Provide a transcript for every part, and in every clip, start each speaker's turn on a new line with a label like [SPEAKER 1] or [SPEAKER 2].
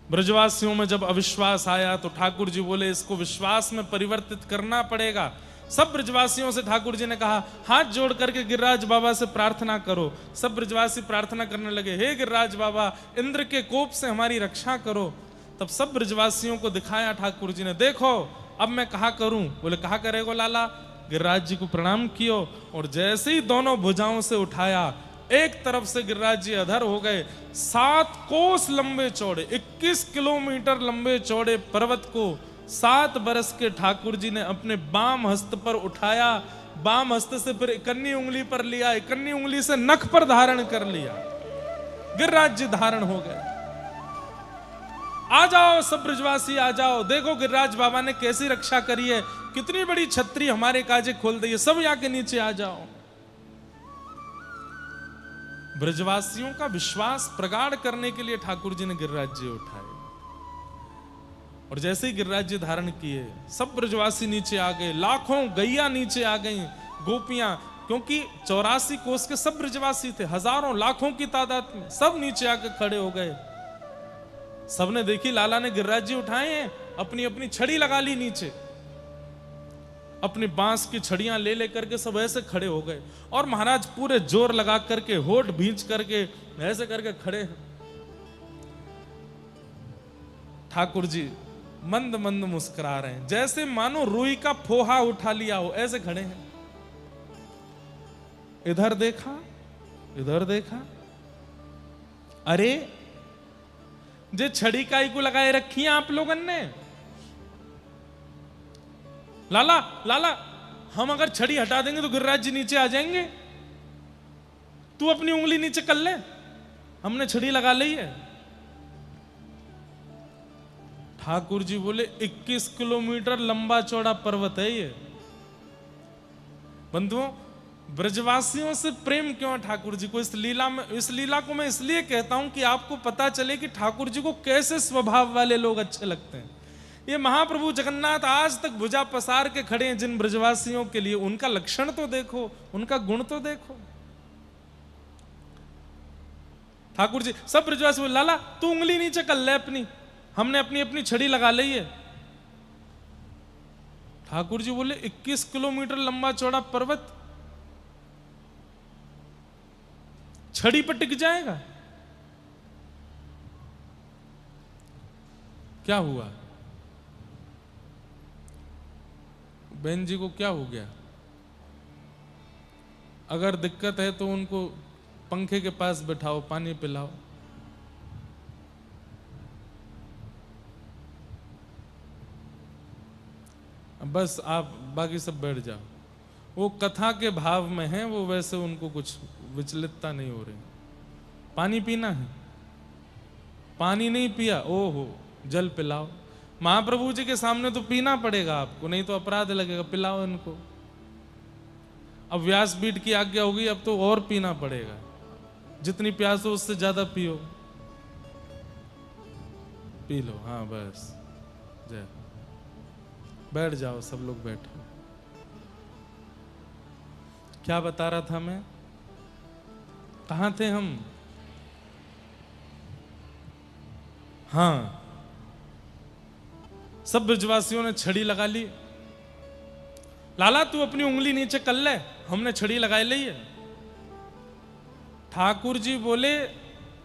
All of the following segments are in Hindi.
[SPEAKER 1] ब्रजवासियों में जब अविश्वास आया तो ठाकुर जी बोले इसको विश्वास में परिवर्तित करना पड़ेगा। सब ब्रजवासियों से ठाकुर जी ने कहा हाथ जोड़ करके गिरिराज बाबा से प्रार्थना करो। सब ब्रजवासी प्रार्थना करने लगे, हे गिरिराज बाबा इंद्र के कोप से हमारी रक्षा करो। तब सब ब्रजवासियों को दिखाया ठाकुर जी ने, देखो अब मैं कहा करूं। बोले कहा करेगो लाला। गिरिराज जी को प्रणाम कियो और जैसे ही दोनों भुजाओं से उठाया, एक तरफ से गिरिराज जी अधर हो गए। 7 कोस लंबे चौड़े 21 किलोमीटर लंबे चौड़े पर्वत को 7 बरस के ठाकुर जी ने अपने बाम हस्त पर उठाया। बाम हस्त से फिर इकन्नी उंगली पर लिया, इकन्नी उंगली से नख पर धारण कर लिया। गिरिराज जी धारण हो गए। आ जाओ सब ब्रजवासी आ जाओ, देखो गिरिराज बाबा ने कैसी रक्षा करी है, कितनी बड़ी छतरी हमारे काजे खोल दी है, सब यहाँ के नीचे आ जाओ। ब्रजवासियों का विश्वास प्रगाढ़ करने के लिए ठाकुर जी ने गिरिराज जी उठाए और जैसे ही गिरिराज जी धारण किए, सब ब्रजवासी नीचे आ गए। लाखों गैया नीचे आ गई, गोपियां, क्योंकि 84 कोस के सब ब्रजवासी थे, हजारों लाखों की तादाद में, सब नीचे आकर खड़े हो गए। सबने देखी लाला ने गिरिराज जी उठाए हैं, अपनी अपनी छड़ी लगा ली नीचे, अपनी बांस की छड़ियां ले लेकर के सब ऐसे खड़े हो गए और महाराज पूरे जोर लगा करके होठ भींच करके ऐसे करके खड़े हैं। ठाकुर जी मंद मंद मुस्कुरा रहे हैं, जैसे मानो रुई का फोहा उठा लिया हो, ऐसे खड़े हैं। इधर देखा, इधर देखा, अरे जे छड़ी काई को लगाए रखी है आप लोगों ने। लाला लाला हम अगर छड़ी हटा देंगे तो गिरिराज जी नीचे आ जाएंगे, तू अपनी उंगली नीचे कर ले, हमने छड़ी लगा ली है। ठाकुर जी बोले 21 किलोमीटर लंबा चौड़ा पर्वत है ये। बंधुओं, ब्रजवासियों से प्रेम क्यों है ठाकुर जी को? इस लीला को मैं इसलिए कहता हूं कि आपको पता चले कि ठाकुर जी को कैसे स्वभाव वाले लोग अच्छे लगते हैं। ये महाप्रभु जगन्नाथ आज तक भुजा पसार के खड़े हैं जिन ब्रजवासियों के लिए, उनका लक्षण तो देखो, उनका गुण तो देखो। ठाकुर जी सब ब्रजवासी बोले, लाला तू उंगली नीचे कर ले अपनी, हमने अपनी अपनी छड़ी लगा ली है। ठाकुर जी बोले 21 किलोमीटर लंबा चौड़ा पर्वत छड़ी पर टिक जाएगा? क्या हुआ? बहन जी को क्या हो गया? अगर दिक्कत है तो उनको पंखे के पास बैठाओ, पानी पिलाओ। बस आप बाकी सब बैठ जाओ। वो कथा के भाव में हैं, वो वैसे उनको कुछ विचलितता नहीं हो रही। पानी पीना है, पानी नहीं पिया, ओहो जल पिलाओ। महाप्रभु जी के सामने तो पीना पड़ेगा आपको, नहीं तो अपराध लगेगा, पिलाओ इनको। अब व्यासपीठ की आज्ञा होगी, अब तो और पीना पड़ेगा, जितनी प्यास हो उससे ज्यादा पियो, पी लो। हाँ बस जय, बैठ जाओ, सब लोग बैठो। क्या बता रहा था मैं, कहां थे हम? हाँ, सब ब्रजवासियों ने छड़ी लगा ली। लाला तू अपनी उंगली नीचे कर ले, हमने छड़ी लगाई ली है। ठाकुर जी बोले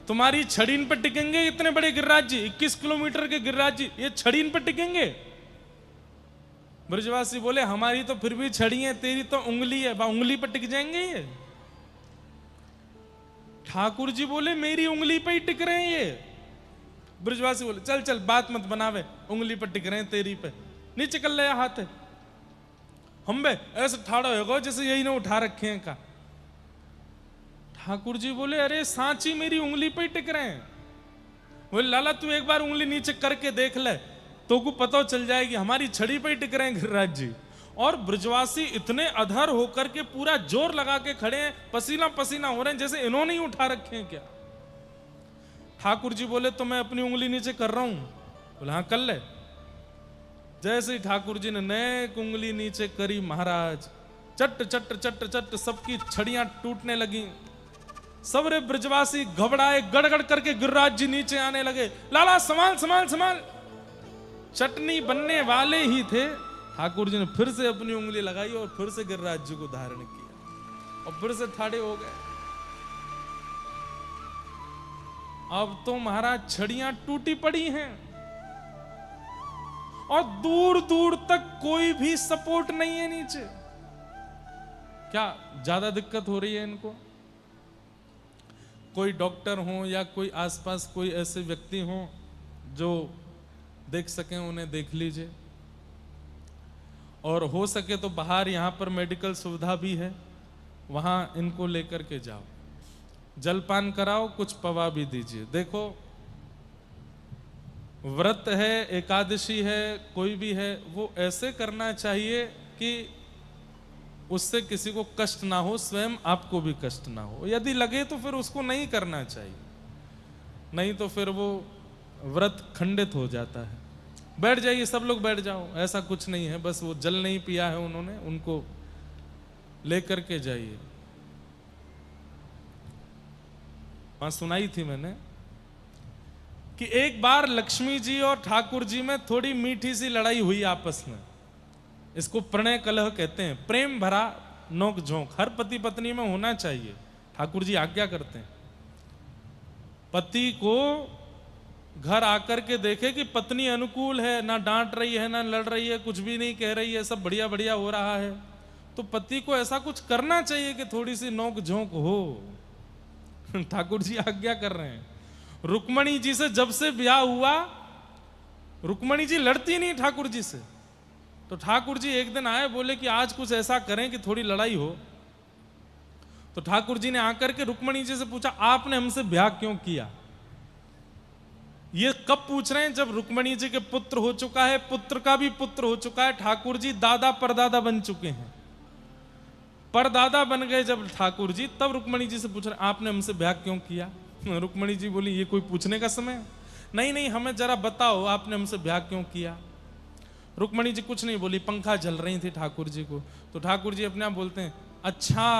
[SPEAKER 1] तुम्हारी छड़ी इन पर टिकेंगे? इतने बड़े गिरिराज जी, 21 किलोमीटर के गिरिराज जी, ये छड़ी इन पर टिकेंगे? ब्रजवासी बोले हमारी तो फिर भी छड़ी है, तेरी तो उंगली है, उंगली पर टिक जाएंगे ये? ठाकुर जी बोले मेरी उंगली पे ही टिक रहे हैं ये। ब्रजवासी बोले चल चल बात मत बनावे, उंगली पर टिक रहे हैं तेरी पे, नीचे कर ले हाथ। हम बे ऐसे ठाड़ा होगा जैसे यही ने उठा रखे हैं का। ठाकुर जी बोले अरे सांची मेरी उंगली पे ही टिक रहे हैं। बोले लाला तू एक बार उंगली नीचे करके देख ले, तो को पता चल जाएगी, हमारी छड़ी पे ही टिक रहे हैं गिरिराज जी। और ब्रजवासी इतने अधर होकर के पूरा जोर लगा के खड़े हैं, पसीना पसीना हो रहे हैं, जैसे इन्होंने ही उठा रखे हैं क्या। ठाकुर जी बोले तो मैं अपनी उंगली नीचे कर रहा हूं। बोले हाँ कर ले। जैसे ही ठाकुर जी ने नेक उंगली नीचे करी, महाराज चट चट चट चट सबकी छड़ियां टूटने लगी। सब रे ब्रजवासी घबराए, गड़गड़ करके गिरिराज जी नीचे आने लगे। लाला संभाल संभाल संभाल। चटनी बनने वाले ही थे, ठाकुर जी ने फिर से अपनी उंगली लगाई और फिर से गिरिराज जी को धारण किया और फिर से ठाड़े हो गए। अब तो महाराज छड़ियां टूटी पड़ी हैं और दूर दूर तक कोई भी सपोर्ट नहीं है नीचे। क्या ज्यादा दिक्कत हो रही है इनको? कोई डॉक्टर हो या कोई आसपास कोई ऐसे व्यक्ति हो जो देख सकें, उन्हें देख लीजिए। और हो सके तो बाहर यहां पर मेडिकल सुविधा भी है, वहां इनको लेकर के जाओ, जलपान कराओ, कुछ पवा भी दीजिए। देखो व्रत है, एकादशी है, कोई भी है, वो ऐसे करना चाहिए कि उससे किसी को कष्ट ना हो, स्वयं आपको भी कष्ट ना हो। यदि लगे तो फिर उसको नहीं करना चाहिए, नहीं तो फिर वो व्रत खंडित हो जाता है। बैठ जाइए, सब लोग बैठ जाओ, ऐसा कुछ नहीं है, बस वो जल नहीं पिया है उन्होंने, उनको लेकर के जाइए। वहां सुनाई थी मैंने कि एक बार लक्ष्मी जी और ठाकुर जी में थोड़ी मीठी सी लड़ाई हुई आपस में। इसको प्रणय कलह कहते हैं, प्रेम भरा नोक झोंक। हर पति पत्नी में होना चाहिए, ठाकुर जी आज्ञा करते हैं। पति को घर आकर के देखे कि पत्नी अनुकूल है, ना डांट रही है, ना लड़ रही है, कुछ भी नहीं कह रही है, सब बढ़िया बढ़िया हो रहा है, तो पति को ऐसा कुछ करना चाहिए कि थोड़ी सी नोक झोंक हो। ठाकुर जी आज्ञा कर रहे हैं। रुक्मणी जी से जब से ब्याह हुआ, रुक्मणी जी लड़ती नहीं ठाकुर जी से। तो ठाकुर जी एक दिन आए, बोले कि आज कुछ ऐसा करें कि थोड़ी लड़ाई हो। तो ठाकुर जी ने आकर के रुक्मणी जी से पूछा, आपने हमसे ब्याह क्यों किया? ये कब पूछ रहे हैं? जब रुक्मणी जी के पुत्र हो चुका है, पुत्र का भी पुत्र हो चुका है, ठाकुर जी दादा परदादा बन चुके हैं। परदादा बन गए जब ठाकुर जी, तब रुक्मणी जी से पूछ रहे आपने हमसे ब्याह क्यों किया? रुक्मणी जी बोली, ये कोई पूछने का समय? नहीं नहीं, हमें जरा बताओ आपने हमसे ब्याह क्यों किया। रुक्मणी जी कुछ नहीं बोली, पंखा जल रही थी ठाकुर जी को। तो ठाकुर जी अपने आप बोलते हैं, अच्छा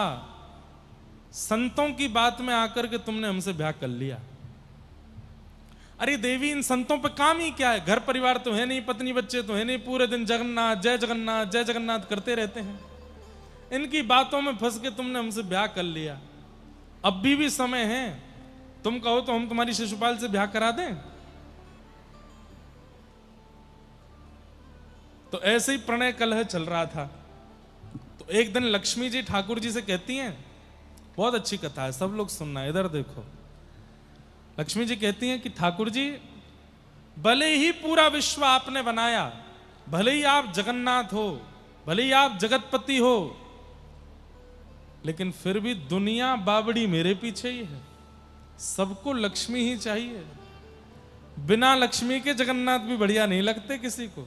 [SPEAKER 1] संतों की बात में आकर के तुमने हमसे ब्याह कर लिया। अरे देवी, इन संतों पे काम ही क्या है? घर परिवार तो है नहीं, पत्नी बच्चे तो है नहीं, पूरे दिन जगन्नाथ जय जगन्नाथ जय जगन्नाथ करते रहते हैं। इनकी बातों में फंस के तुमने हमसे ब्याह कर लिया। अब भी समय है, तुम कहो तो हम तुम्हारी शिशुपाल से ब्याह करा दें। तो ऐसे ही प्रणय कलह चल रहा था। तो एक दिन लक्ष्मी जी ठाकुर जी से कहती हैं, बहुत अच्छी कथा है, सब लोग सुनना, इधर देखो। लक्ष्मी जी कहती हैं कि ठाकुर जी, भले ही पूरा विश्व आपने बनाया, भले ही आप जगन्नाथ हो, भले ही आप जगतपति हो, लेकिन फिर भी दुनिया बावड़ी मेरे पीछे ही है। सबको लक्ष्मी ही चाहिए, बिना लक्ष्मी के जगन्नाथ भी बढ़िया नहीं लगते किसी को।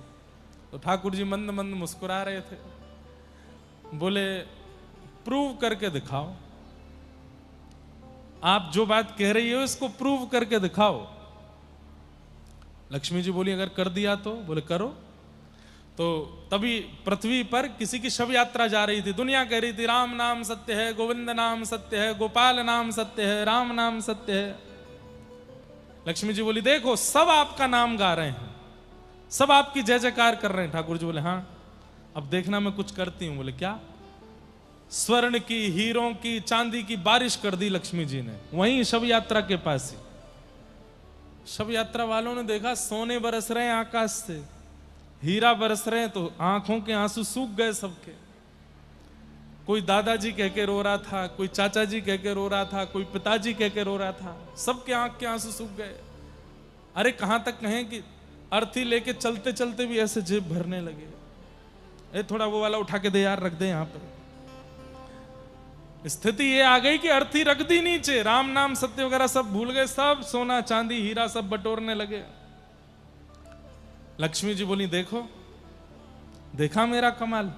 [SPEAKER 1] तो ठाकुर जी मंद मंद मुस्कुरा रहे थे, बोले प्रूव करके दिखाओ, आप जो बात कह रही हो इसको प्रूव करके दिखाओ। लक्ष्मी जी बोली, अगर कर दिया तो? बोले करो। तो तभी पृथ्वी पर किसी की शव यात्रा जा रही थी, दुनिया कह रही थी राम नाम सत्य है, गोविंद नाम सत्य है, गोपाल नाम सत्य है, राम नाम सत्य है। लक्ष्मी जी बोली, देखो सब आपका नाम गा रहे हैं, सब आपकी जय जयकार कर रहे हैं। ठाकुर जी बोले, हाँ अब देखना मैं कुछ करती हूं। बोले क्या? स्वर्ण की, हीरों की, चांदी की बारिश कर दी लक्ष्मी जी ने, वहीं शव यात्रा के पास ही। शव यात्रा वालों ने देखा सोने बरस रहे हैं आकाश से, हीरा बरस रहे हैं, तो आंखों के आंसू सूख गए सबके। कोई दादाजी कह के रो रहा था, कोई चाचा जी कह के रो रहा था, कोई पिताजी कह के रो रहा था, सबके आंख के आंसू सूख गए। अरे कहां तक कहें कि अर्थी लेके चलते चलते भी ऐसे जेब भरने लगे। ए थोड़ा वो वाला उठा के दे यार, रख दे यहां पर। स्थिति ये आ गई कि अर्थी रख दी नीचे, राम नाम सत्य वगैरह सब भूल गए, सब सोना चांदी हीरा सब बटोरने लगे। लक्ष्मी जी बोली, देखो देखा मेरा कमाल,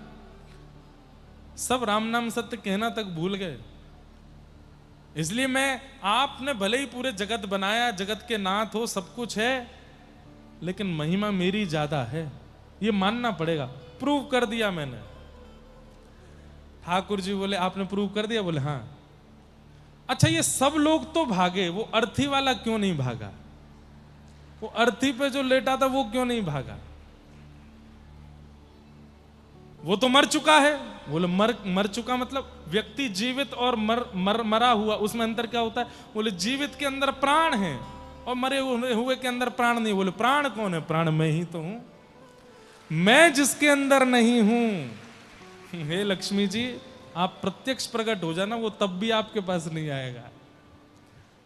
[SPEAKER 1] सब राम नाम सत्य कहना तक भूल गए। इसलिए मैं, आपने भले ही पूरे जगत बनाया, जगत के नाथ हो, सब कुछ है, लेकिन महिमा मेरी ज्यादा है, ये मानना पड़ेगा। प्रूव कर दिया मैंने। ठाकुर जी बोले, आपने प्रूव कर दिया? बोले हाँ। अच्छा, ये सब लोग तो भागे, वो अर्थी वाला क्यों नहीं भागा? वो अर्थी पे जो लेटा था वो क्यों नहीं भागा? वो तो मर चुका है। बोले मर चुका मतलब व्यक्ति जीवित और मरा हुआ, उसमें अंतर क्या होता है? बोले जीवित के अंदर प्राण है और मरे हुए के अंदर प्राण नहीं। बोले प्राण कौन है? प्राण मैं ही तो हूं। मैं जिसके अंदर नहीं हूं, हे लक्ष्मी जी आप प्रत्यक्ष प्रकट हो जाना, वो तब भी आपके पास नहीं आएगा।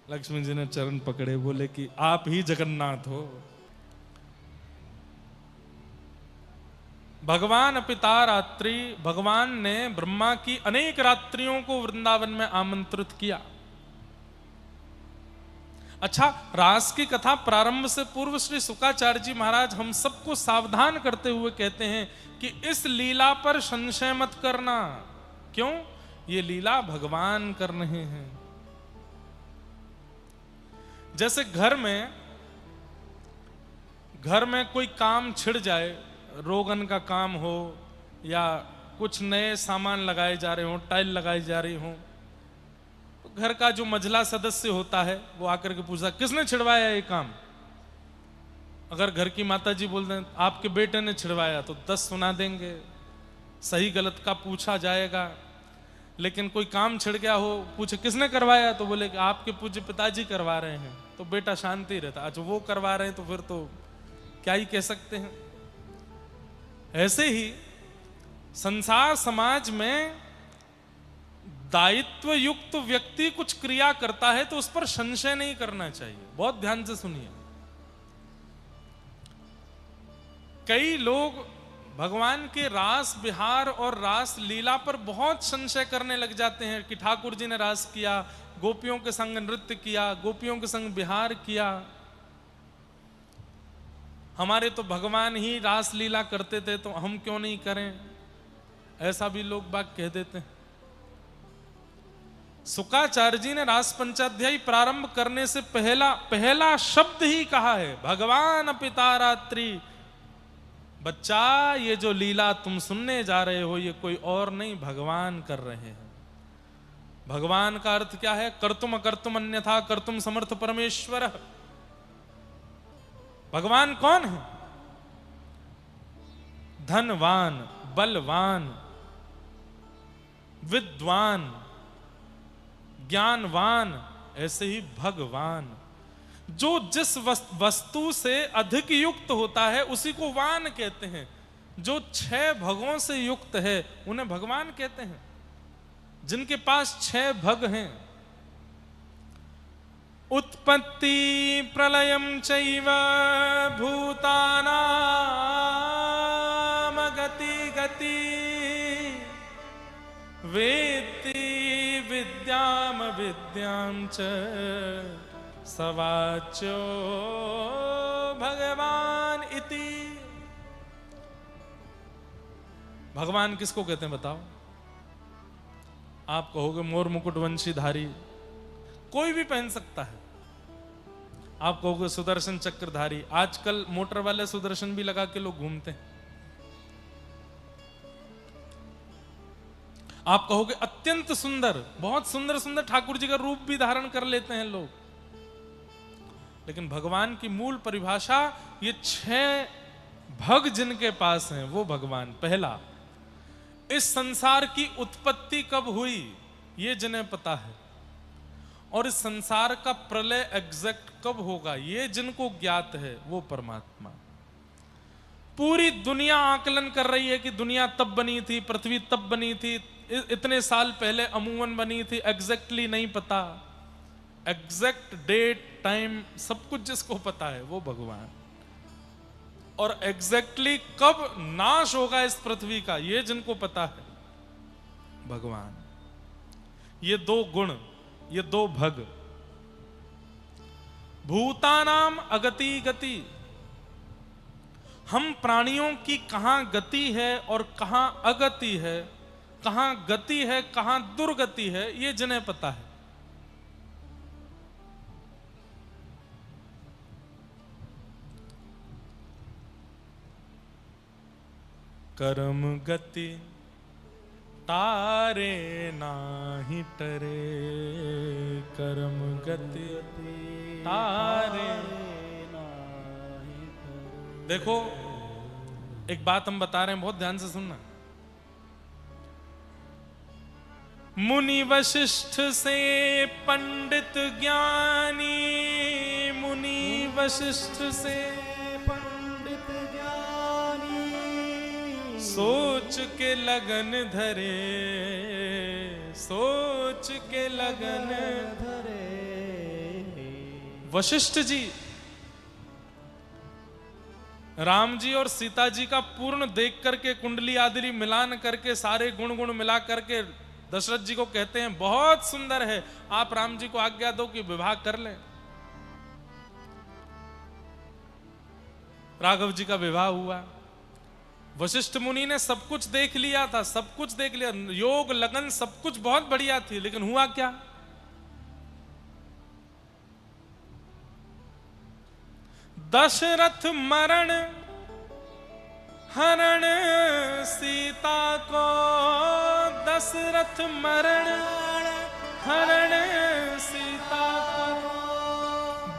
[SPEAKER 1] लक्ष्मी जी ने चरण पकड़े, बोले कि आप ही जगन्नाथ हो। भगवान पिता रात्रि, भगवान ने ब्रह्मा की अनेक रात्रियों को वृंदावन में आमंत्रित किया। अच्छा, रास की कथा प्रारंभ से पूर्व श्री शुकाचार्य जी महाराज हम सबको सावधान करते हुए कहते हैं कि इस लीला पर संशय मत करना। क्यों? ये लीला भगवान कर रहे हैं। जैसे घर में कोई काम छिड़ जाए, रोगन का काम हो या कुछ नए सामान लगाए जा रहे हो, टाइल लगाई जा रही हो, तो घर का जो मझला सदस्य होता है वो आकर के पूछा किसने छिड़वाया ये काम। अगर घर की माता जी बोल दें आपके बेटे ने छिड़वाया तो 10 सुना देंगे, सही गलत का पूछा जाएगा। लेकिन कोई काम छिड़ गया हो, पूछे किसने करवाया, तो बोले कि आपके पूज्य पिताजी करवा रहे हैं, तो बेटा शांति रहता। अच्छा, वो करवा रहे हैं तो फिर तो क्या ही कह सकते हैं। ऐसे ही संसार समाज में दायित्व युक्त व्यक्ति कुछ क्रिया करता है तो उस पर संशय नहीं करना चाहिए। बहुत ध्यान से सुनिए। कई लोग भगवान के रास विहार और रास लीला पर बहुत संशय करने लग जाते हैं कि ठाकुर जी ने रास किया, गोपियों के संग नृत्य किया, गोपियों के संग विहार किया, हमारे तो भगवान ही रास लीला करते थे तो हम क्यों नहीं करें। ऐसा भी लोग बात कह देते हैं। शुकाचार्य जी ने रास पंचाध्यायी प्रारंभ करने से पहला शब्द ही कहा है भगवान पिता रात्रि। बच्चा, ये जो लीला तुम सुनने जा रहे हो ये कोई और नहीं, भगवान कर रहे हैं। भगवान का अर्थ क्या है? कर्तुम अकर्तुम अन्यथा कर्तुम समर्थ परमेश्वर। भगवान कौन है? धनवान, बलवान, विद्वान, ज्ञानवान, ऐसे ही भगवान। जो जिस वस्तु से अधिक युक्त होता है उसी को वान कहते हैं। जो 6 भगों से युक्त है उन्हें भगवान कहते हैं। जिनके पास 6 भग हैं, उत्पत्ति प्रलयम चैव भूतानां गति गति वेत्ति विद्याम विद्यां च सवाचो भगवान इति। भगवान किसको कहते हैं बताओ? आप कहोगे मोर मुकुट वंशीधारी, कोई भी पहन सकता है। आप कहोगे सुदर्शन चक्रधारी, आजकल मोटर वाले सुदर्शन भी लगा के लोग घूमते हैं। आप कहोगे अत्यंत सुंदर, बहुत सुंदर सुंदर ठाकुर जी का रूप भी धारण कर लेते हैं लोग। लेकिन भगवान की मूल परिभाषा, ये 6 भग जिनके पास हैं वो भगवान। पहला, इस संसार की उत्पत्ति कब हुई ये जिन्हें पता है, और इस संसार का प्रलय एग्जैक्ट कब होगा ये जिनको ज्ञात है वो परमात्मा। पूरी दुनिया आकलन कर रही है कि दुनिया तब बनी थी, पृथ्वी तब बनी थी, इतने साल पहले अमूमन बनी थी, एग्जैक्टली नहीं पता। एग्जैक्ट डेट टाइम सब कुछ जिसको पता है वो भगवान। और एग्जैक्टली कब नाश होगा इस पृथ्वी का ये जिनको पता है भगवान। ये 2 गुण, ये 2 भग। भूतानाम अगति गति, हम प्राणियों की कहां गति है और कहां अगति है, कहां गति है कहां दुर्गति है ये जिन्हें पता है। कर्म गति तारे नाही टरे कर्म गति तारे। देखो एक बात हम बता रहे हैं, बहुत ध्यान से सुनना। मुनि वशिष्ठ से पंडित ज्ञानी, मुनि वशिष्ठ से
[SPEAKER 2] पंडित ज्ञानी,
[SPEAKER 1] सोच के लगन धरे, सोच के लगन
[SPEAKER 2] धरे।
[SPEAKER 1] वशिष्ठ जी राम जी और सीता जी का पूर्ण देख करके, कुंडली आदि मिलान करके, सारे गुण गुण मिला करके दशरथ जी को कहते हैं बहुत सुंदर है, आप राम जी को आज्ञा दो कि विवाह कर लें। राघव जी का विवाह हुआ। वशिष्ठ मुनि ने सब कुछ देख लिया था, सब कुछ देख लिया, योग लगन सब कुछ बहुत बढ़िया थी, लेकिन हुआ क्या? दशरथ मरण हरण सीता को, दशरथ मरण हरण सीता को,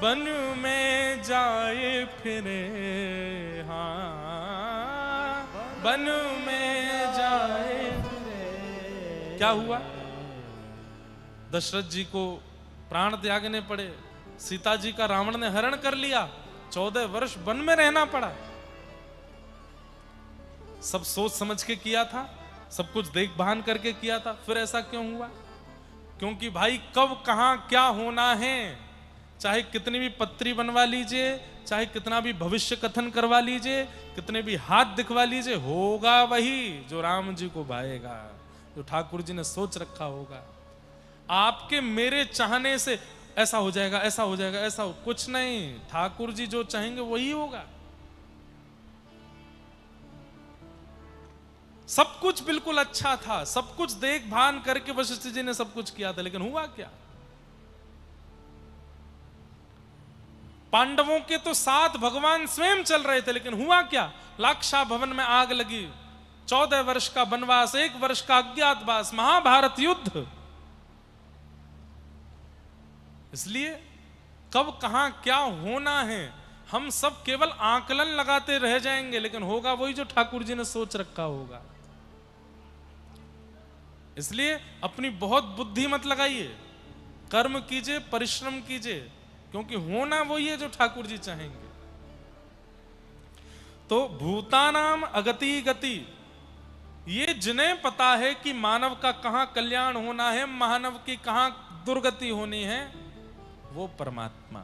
[SPEAKER 1] वन में जाए फिरे, हाँ वन में जाए फिरे। क्या हुआ? दशरथ जी को प्राण त्यागने पड़े, सीता जी का रावण ने हरण कर लिया, 14 वर्ष वन में रहना पड़ा। सब सोच समझ के किया था, सब कुछ देख भान करके किया था, फिर ऐसा क्यों हुआ? क्योंकि भाई कब कहां क्या होना है, चाहे कितनी भी पत्री बनवा लीजिए, चाहे कितना भी भविष्य कथन करवा लीजिए, कितने भी हाथ दिखवा लीजिए, होगा वही जो राम जी को भाएगा, जो ठाकुर जी ने सोच रखा होगा। आपके मेरे चाहने से ऐसा हो जाएगा, ऐसा हो जाएगा, ऐसा हो, कुछ नहीं, ठाकुर जी जो चाहेंगे वही होगा। सब कुछ बिल्कुल अच्छा था, सब कुछ देख भान करके वशिष्ठ जी ने सब कुछ किया था, लेकिन हुआ क्या? पांडवों के तो साथ भगवान स्वयं चल रहे थे, लेकिन हुआ क्या? लाक्षा भवन में आग लगी, 14 वर्ष का वनवास, 1 वर्ष का अज्ञातवास, महाभारत युद्ध। इसलिए कब कहां क्या होना है हम सब केवल आकलन लगाते रह जाएंगे, लेकिन होगा वही जो ठाकुर जी ने सोच रखा होगा। इसलिए अपनी बहुत बुद्धि मत लगाइए, कर्म कीजिए, परिश्रम कीजिए, क्योंकि होना वही है जो ठाकुर जी चाहेंगे। तो भूतानाम अगति गति, ये जिन्हें पता है कि मानव का कहां कल्याण होना है, मानव की कहां दुर्गति होनी है, वो परमात्मा।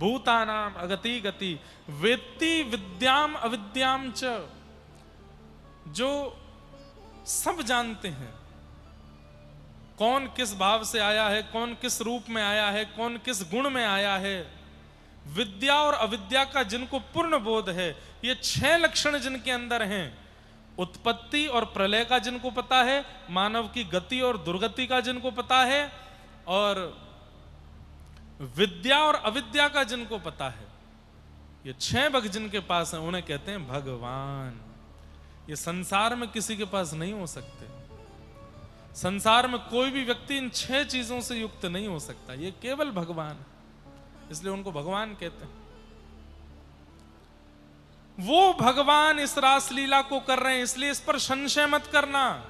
[SPEAKER 1] भूतानाम अगति गति वेत्ति विद्याम अविद्याम च, जो सब जानते हैं कौन किस भाव से आया है, कौन किस रूप में आया है, कौन किस गुण में आया है। विद्या और अविद्या का जिनको पूर्ण बोध है, ये 6 लक्षण जिनके अंदर हैं, उत्पत्ति और प्रलय का जिनको पता है, मानव की गति और दुर्गति का जिनको पता है, और विद्या और अविद्या का जिनको पता है, ये 6 भग जिनके पास हैं, उन्हें कहते हैं भगवान। ये संसार में किसी के पास नहीं हो सकते। संसार में कोई भी व्यक्ति इन 6 चीजों से युक्त नहीं हो सकता, ये केवल भगवान, इसलिए उनको भगवान कहते हैं। वो भगवान इस रासलीला को कर रहे हैं, इसलिए इस पर संशय मत करना,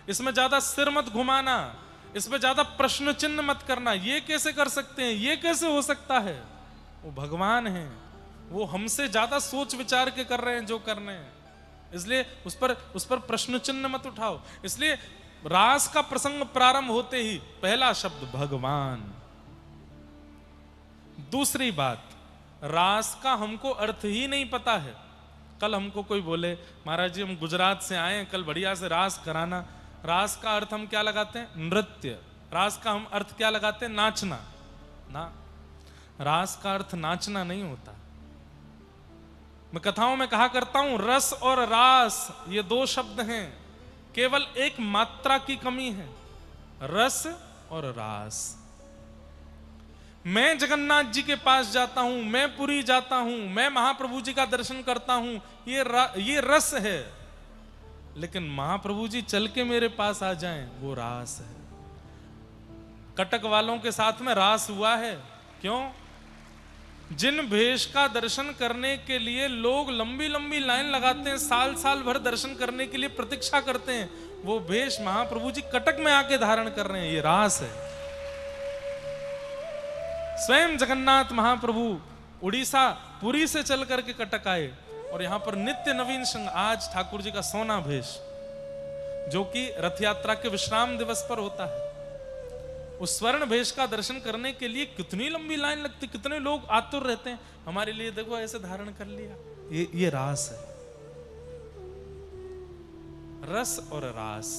[SPEAKER 1] इसमें ज्यादा सिर मत घुमाना, इसमें ज्यादा प्रश्न चिन्ह मत करना। ये कैसे कर सकते हैं, ये कैसे हो सकता है? वो भगवान हैं, वो हमसे ज्यादा सोच विचार के कर रहे हैं जो कर रहे हैं, इसलिए उस पर प्रश्न चिन्ह मत उठाओ। इसलिए रास का प्रसंग प्रारंभ होते ही पहला शब्द भगवान। दूसरी बात, रास का हमको अर्थ ही नहीं पता है। कल हमको कोई बोले महाराज जी हम गुजरात से आए हैं, कल बढ़िया से रास कराना। रास का अर्थ हम क्या लगाते हैं? नृत्य। रास का हम अर्थ क्या लगाते हैं? नाचना। ना, रास का अर्थ नाचना नहीं होता। मैं कथाओं में कहा करता हूं, रस और रास ये 2 शब्द हैं, केवल एक मात्रा की कमी है, रस और रास। मैं जगन्नाथ जी के पास जाता हूं, मैं पुरी जाता हूं, मैं महाप्रभु जी का दर्शन करता हूं, ये रस है। लेकिन महाप्रभु जी चल के मेरे पास आ जाएं, वो रास है। कटक वालों के साथ में रास हुआ है। क्यों? जिन भेष का दर्शन करने के लिए लोग लंबी लंबी लाइन लगाते हैं, साल साल भर दर्शन करने के लिए प्रतीक्षा करते हैं, वो भेष महाप्रभु जी कटक में आके धारण कर रहे हैं। ये रास है। स्वयं जगन्नाथ महाप्रभु उड़ीसा पुरी से चल करके कटक आए और यहां पर नित्य नवीन संग आज ठाकुर जी का सोना भेष, जो कि रथ यात्रा के विश्राम दिवस पर होता है, उस स्वर्ण भेष का दर्शन करने के लिए कितनी लंबी लाइन लगती, कितने लोग आतुर रहते हैं। हमारे लिए देखो ऐसे धारण कर लिया। ये रास है। रस और रास।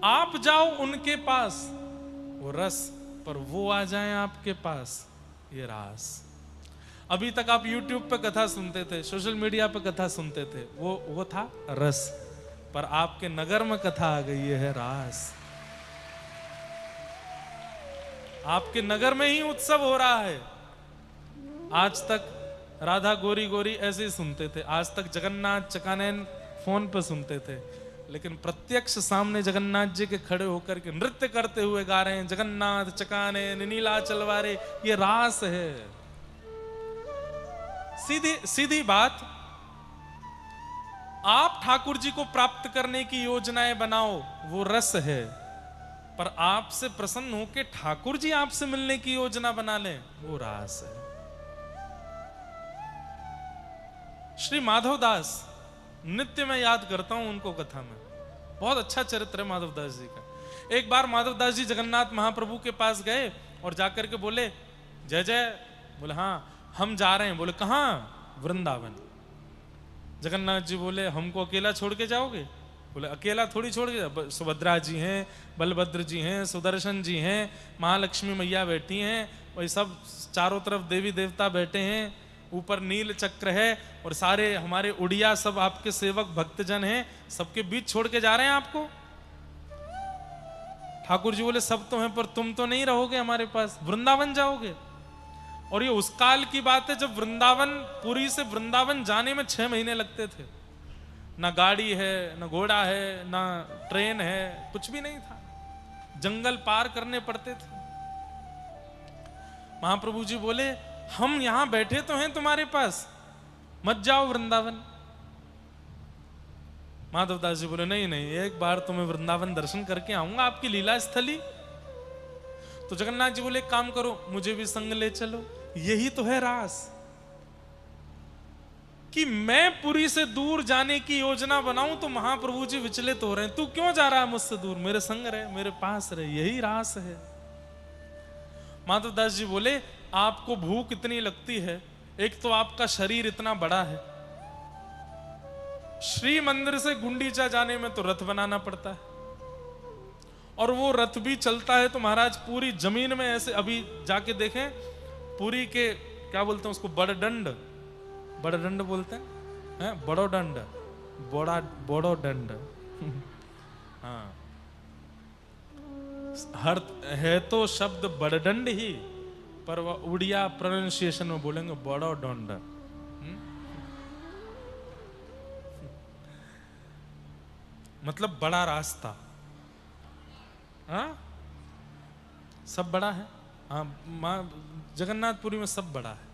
[SPEAKER 1] आप जाओ उनके पास, वो रस, पर वो आ जाएं आपके पास, ये रास। अभी तक आप YouTube पे कथा सुनते थे, सोशल मीडिया पे कथा सुनते थे, वो था रस, पर आपके नगर में कथा आ गई, ये है रास। आपके नगर में ही उत्सव हो रहा है। आज तक राधा गोरी गोरी ऐसे ही सुनते थे, आज तक जगन्नाथ चकानैन फोन पर सुनते थे, लेकिन प्रत्यक्ष सामने जगन्नाथ जी के खड़े होकर के नृत्य करते हुए गा रहे हैं, जगन्नाथ चकानैन नीलाचल वारे, ये रास है। सीधी सीधी बात, आप ठाकुर जी को प्राप्त करने की योजनाएं बनाओ, वो रस है, पर आपसे प्रसन्न होकर ठाकुर जी आपसे मिलने की योजना बना लें, वो रास है। श्री माधवदास नित्य मैं याद करता हूं उनको कथा में, बहुत अच्छा चरित्र है माधवदास जी का। एक बार माधवदास जी जगन्नाथ महाप्रभु के पास गए और जाकर के बोले, जय जय। बोले हाँ हम जा रहे हैं। बोले कहाँ? वृंदावन। जगन्नाथ जी बोले हमको अकेला छोड़ के जाओगे? बोले अकेला थोड़ी छोड़ के, सुभद्रा जी हैं, बलभद्र जी हैं, सुदर्शन जी हैं, महालक्ष्मी मैया बैठी हैं, वही सब चारों तरफ देवी देवता बैठे हैं, ऊपर नील चक्र है और सारे हमारे उड़िया सब आपके सेवक भक्तजन हैं, सबके बीच छोड़ के जा रहे हैं आपको? ठाकुर जी बोले सब तो हैं, पर तुम तो नहीं रहोगे हमारे पास, वृंदावन जाओगे। और ये उस काल की बात है जब वृंदावन, पुरी से वृंदावन जाने में 6 महीने लगते थे। ना गाड़ी है, ना घोड़ा है, ना ट्रेन है, कुछ भी नहीं था, जंगल पार करने पड़ते थे। महाप्रभु जी बोले हम यहां बैठे तो हैं तुम्हारे पास, मत जाओ वृंदावन। माधवदास जी बोले नहीं नहीं, एक बार तुम्हें वृंदावन दर्शन करके आऊंगा, आपकी लीला स्थली। तो जगन्नाथ जी बोले काम करो, मुझे भी संग ले चलो। यही तो है रास, कि मैं पुरी से दूर जाने की योजना बनाऊं तो महाप्रभु जी विचलित हो रहे हैं, तू क्यों जा रहा है मुझसे दूर, मेरे संग रहे, मेरे पास रहे, यही रास है। माधवदास जी बोले आपको भूख इतनी लगती है, एक तो आपका शरीर इतना बड़ा है, श्री मंदिर से गुंडीचा जाने में तो रथ बनाना पड़ता है, और वो रथ भी चलता है तो महाराज पूरी जमीन में ऐसे, अभी जाके देखें पूरी के क्या बोलते हैं उसको, बड़दंड, बड़दंड बोलते हैं, बड़ो दंड, बड़ो दंड हाँ, हर है तो शब्द बड़दंड ही, पर वह उड़िया प्रोनाउंसिएशन में बोलेंगे बड़ो दंड। मतलब बड़ा रास्ता। हाँ सब बड़ा है। हाँ मां जगन्नाथपुरी में सब बड़ा है।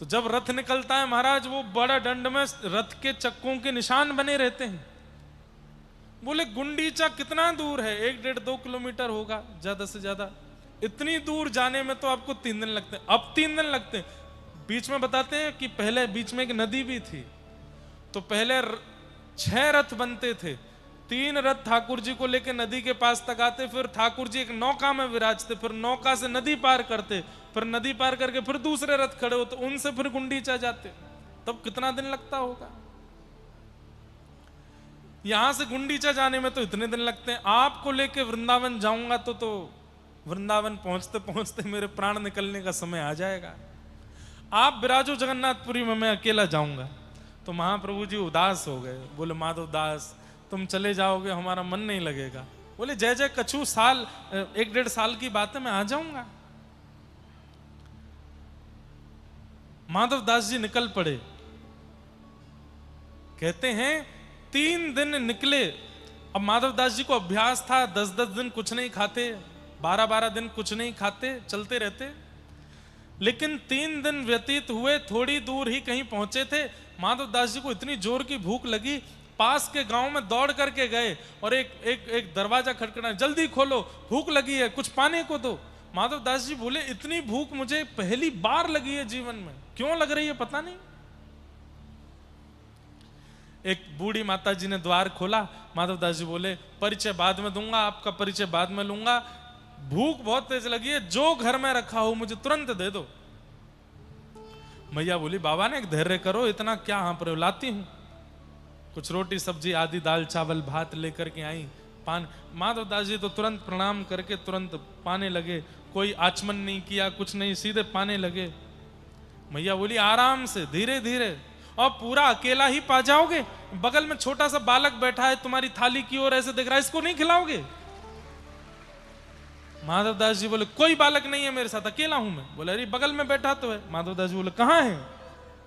[SPEAKER 1] तो जब रथ निकलता है महाराज, वो बड़ा दंड में रथ के चक्कों के निशान बने रहते हैं। बोले गुंडीचा कितना दूर है? 1-1.5-2 किलोमीटर होगा ज्यादा से ज्यादा। इतनी दूर जाने में तो आपको 3 दिन लगते हैं। अब 3 दिन लगते हैं। बीच में बताते हैं कि पहले बीच में एक नदी भी थी, तो पहले 6 रथ बनते थे। 3 रथ ठाकुर जी को लेकर नदी के पास तक आते, फिर ठाकुर जी एक नौका में विराजते, फिर नौका से नदी पार करते, फिर नदी पार करके फिर दूसरे रथ खड़े होते, उनसे फिर गुंडीचा जाते। तब कितना दिन लगता होगा? यहां से गुंडीचा जाने में तो इतने दिन लगते हैं। आपको लेके वृंदावन जाऊंगा तो वृंदावन पहुंचते पहुंचते मेरे प्राण निकलने का समय आ जाएगा। आप विराजो जगन्नाथपुरी में, मैं अकेला जाऊंगा। तो महाप्रभु जी उदास हो गए। बोले माधव दास तुम चले जाओगे, हमारा मन नहीं लगेगा। बोले जय जय कछु, साल 1-1.5 साल की बात है, मैं आ जाऊंगा। माधव दास जी निकल पड़े कहते हैं 3 दिन निकले। अब माधवदास जी को अभ्यास था 10-10 दिन कुछ नहीं खाते, 12-12 दिन कुछ नहीं खाते, चलते रहते। लेकिन 3 दिन व्यतीत हुए, थोड़ी दूर ही कहीं पहुंचे थे, माधवदास जी को इतनी जोर की भूख लगी, पास के गांव में दौड़ करके गए और एक दरवाजा खटखटाया, जल्दी खोलो, भूख लगी है, कुछ पाने को दो। माधवदास जी बोले, इतनी भूख मुझे पहली बार लगी है जीवन में, क्यों लग रही है पता नहीं। एक बूढ़ी माता जी ने द्वार खोला, माधवदास जी बोले, परिचय बाद में दूंगा, आपका परिचय बाद में लूंगा, भूख बहुत तेज लगी है, जो घर में रखा हो मुझे तुरंत दे दो। मैया बोली, बाबा ने एक धैर्य करो, इतना क्या हाँ पर लाती हूं। कुछ रोटी सब्जी आदि दाल चावल भात लेकर के आई, पान। माधवदास जी तो तुरंत प्रणाम करके तुरंत पाने लगे, कोई आचमन नहीं किया, कुछ नहीं, सीधे पाने लगे। मैया बोली, आराम से, धीरे धीरे, और पूरा अकेला ही पा जाओगे? बगल में छोटा सा बालक बैठा है तुम्हारी थाली की ओर ऐसे देख रहा है, इसको नहीं खिलाओगे? माधवदास जी बोले, कोई बालक नहीं है मेरे साथ, अकेला हूं मैं। बोले, अरे बगल में बैठा तो है। माधवदास जी बोले, कहां है?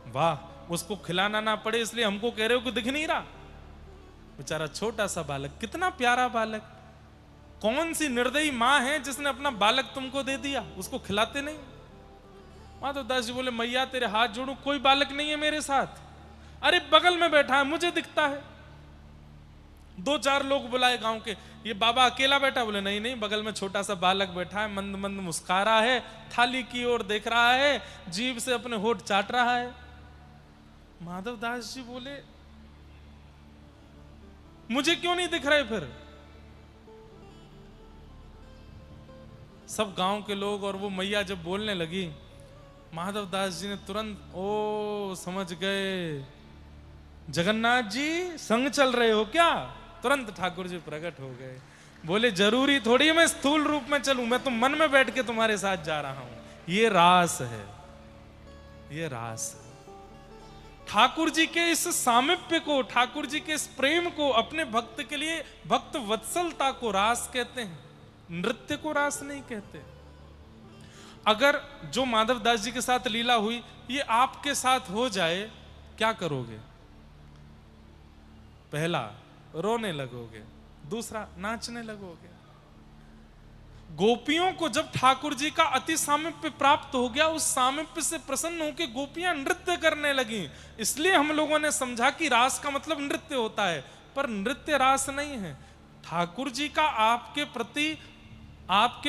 [SPEAKER 1] वाह, उसको खिलाना ना पड़े इसलिए हमको कह रहे हो कि दिख नहीं रहा। बेचारा छोटा सा बालक, कितना प्यारा बालक, कौन सी निर्दयी मां है जिसने अपना बालक तुमको दे दिया, उसको खिलाते नहीं। माधवदास जी बोले, मैया तेरे हाथ जोड़ूं, कोई बालक नहीं है मेरे साथ। अरे बगल में बैठा है, मुझे दिखता है। 2-4 लोग बुलाए गांव के, ये बाबा अकेला बैठा? बोले, नहीं नहीं, बगल में छोटा सा बालक बैठा है, मंद मंद मुस्कुरा रहा है, थाली की ओर देख रहा है, जीभ से अपने होठ चाट रहा है। माधवदास जी बोले, मुझे क्यों नहीं दिख रहे? फिर सब गांव के लोग और वो मैया जब बोलने लगी, माधवदास जी ने तुरंत, ओ समझ गए, जगन्नाथ जी संग चल रहे हो क्या? तुरंत ठाकुर जी प्रकट हो गए। बोले, जरूरी थोड़ी मैं स्थूल रूप में चलूं, मैं तो मन में बैठ के तुम्हारे साथ जा रहा हूं। ये रास है, ये रास है। ठाकुर जी के इस सामिप्य को, ठाकुर जी के इस प्रेम को, अपने भक्त के लिए भक्त वत्सलता को रास कहते हैं, नृत्य को रास नहीं कहते। अगर जो माधवदास जी के साथ लीला हुई ये आपके साथ हो जाए, क्या करोगे? पहला, रोने लगोगे, दूसरा, नाचने लगोगे। गोपियों को जब ठाकुर जी का अति सामिप्य प्राप्त हो गया, उस सामिप्य से प्रसन्न होकर गोपियां नृत्य करने लगी। इसलिए हम लोगों ने समझा कि रास का मतलब नृत्य होता है, पर नृत्य रास नहीं है। ठाकुर जी का आपके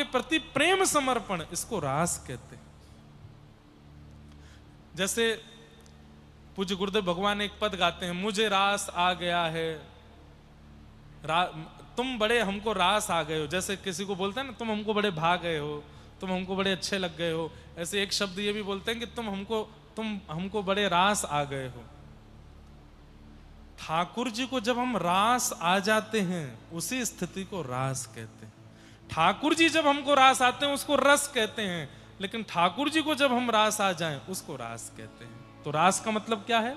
[SPEAKER 1] प्रति प्रेम समर्पण, इसको रास कहते हैं। जैसे पूज्य गुरुदेव भगवान एक पद गाते हैं, मुझे रास आ गया है, तुम बड़े हमको रास आ गए हो। जैसे किसी को बोलते हैं ना, तुम हमको बड़े भा गए हो, तुम हमको बड़े अच्छे लग गए हो। ऐसे एक शब्द ये भी बोलते हैं कि तुम हमको बड़े रास आ गए हो। ठाकुर जी को जब हम रास आ जाते हैं, उसी स्थिति को रास कहते हैं। ठाकुर जी जब हमको रास आते हैं उसको रस कहते हैं, लेकिन ठाकुर जी को जब हम रास आ जाएं उसको रास कहते हैं। तो रास का मतलब क्या है?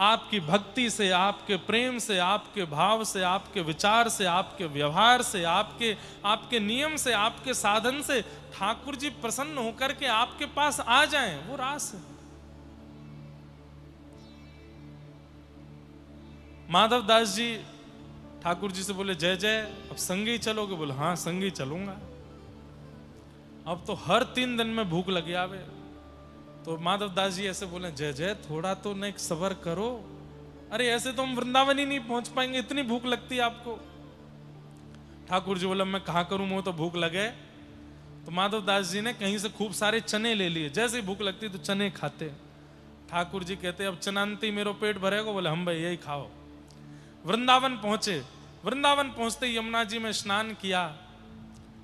[SPEAKER 1] आपकी भक्ति से, आपके प्रेम से, आपके भाव से, आपके विचार से, आपके व्यवहार से, आपके नियम से, आपके साधन से ठाकुर जी प्रसन्न होकर के आपके पास आ जाएं, वो रास है। माधवदास जी ठाकुर जी से बोले, जय जय, अब संगी चलोगे? बोले, हाँ संगी चलूंगा। अब तो हर 3 दिन में भूख लगी आवे। तो माधवदास जी ऐसे बोले, जय जय, थोड़ा तो नहीं सबर करो। अरे ऐसे तो हम वृंदावन ही नहीं पहुंच पाएंगे, इतनी भूख लगती है आपको। ठाकुर जी बोले, मैं कहाँ करूं, मुझे तो भूख लगे। तो माधवदास जी ने कहीं से खूब सारे चने ले लिए, जैसे ही भूख लगती तो चने खाते। ठाकुर जी कहते, अब चनांती मेरो पेट भरेगा? बोले, हम भाई यही खाओ। वृंदावन पहुंचे। वृंदावन पहुंचते यमुना जी में स्नान किया।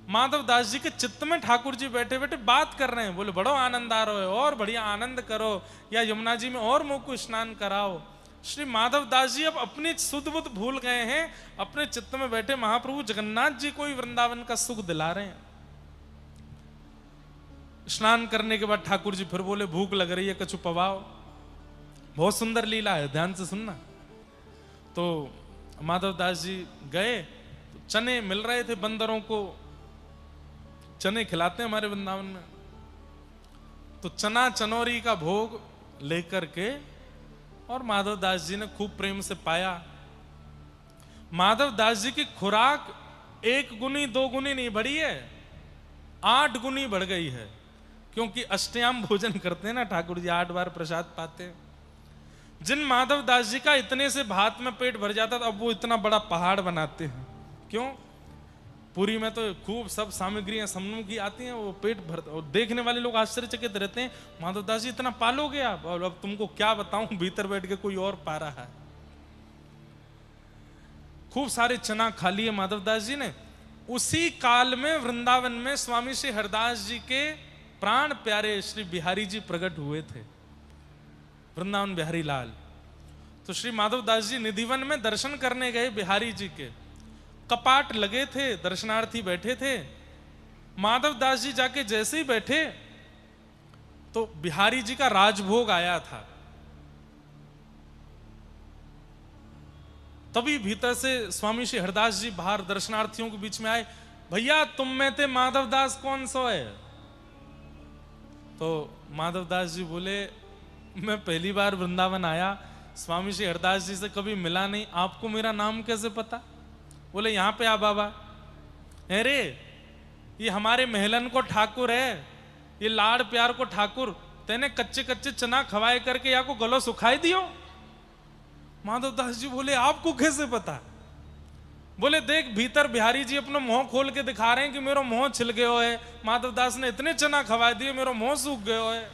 [SPEAKER 1] माधवदास जी के चित्त में ठाकुर जी बैठे बैठे बात कर रहे हैं। बोले, बड़ो आनंद आ रहा है, और बढ़िया आनंद करो, या यमुना जी में और मुंह को स्नान कराओ। श्री माधवदास जी अब अपनी सुध बुध भूल गए हैं, अपने चित्त में बैठे महाप्रभु जगन्नाथ जी को ही वृंदावन का सुख दिला रहे हैं। स्नान करने के बाद ठाकुर जी फिर बोले, भूख लग रही है, कछु पवाओ। बहुत सुंदर लीला है, ध्यान से सुनना। तो माधवदास जी गए, तो चने मिल रहे थे, बंदरों को चने खिलाते हैं हमारे वृंदावन में। तो चना चनौरी का भोग लेकर के और माधव दास जी ने खूब प्रेम से पाया। माधव दास जी की खुराक 1 गुनी 2 गुनी नहीं बढ़ी है, 8 गुनी बढ़ गई है, क्योंकि अष्टयाम भोजन करते हैं ना ठाकुर जी, 8 बार प्रसाद पाते हैं। जिन माधव दास जी का इतने से भात में पेट भर जाता था, अब वो इतना बड़ा पहाड़ बनाते हैं। क्यों? पूरी में तो खूब सब सामग्रियां समूह की आती हैं, वो पेट भरता, और देखने वाले लोग आश्चर्यचकित रहते हैं, माधव दास जी इतना पालोगे आप? और अब तुमको क्या बताऊं, भीतर बैठ के कोई और पा रहा है। खूब सारे चना खा लिए माधव दास जी ने। उसी काल में वृंदावन में स्वामी श्री हरदास जी के प्राण प्यारे श्री बिहारी जी प्रकट हुए थे, वृंदावन बिहारी लाल। तो श्री माधव दास जी निधिवन में दर्शन करने गए बिहारी जी के। कपाट लगे थे, दर्शनार्थी बैठे थे। माधव दास जी जाके जैसे ही बैठे तो बिहारी जी का राजभोग आया था। तभी भीतर से स्वामी श्री हरदास जी बाहर दर्शनार्थियों के बीच में आए। भैया तुम में थे माधव दास कौन सो है? तो माधव दास जी बोले, मैं पहली बार वृंदावन आया, स्वामी श्री हरदास जी से कभी मिला नहीं, आपको मेरा नाम कैसे पता? बोले यहां पे आ बाबा। अरे ये हमारे महलन को ठाकुर है, ये लाड़ प्यार को ठाकुर, तेने कच्चे कच्चे चना खवाए करके या को गलो सुखाई दियो। माधव दास जी बोले आपको कैसे पता? बोले देख भीतर बिहारी जी अपना मुंह खोल के दिखा रहे हैं कि मेरा मुंह छिल गयो है, माधव दास ने इतने चना खवाए दिए मेरा मुंह सूख गयो है,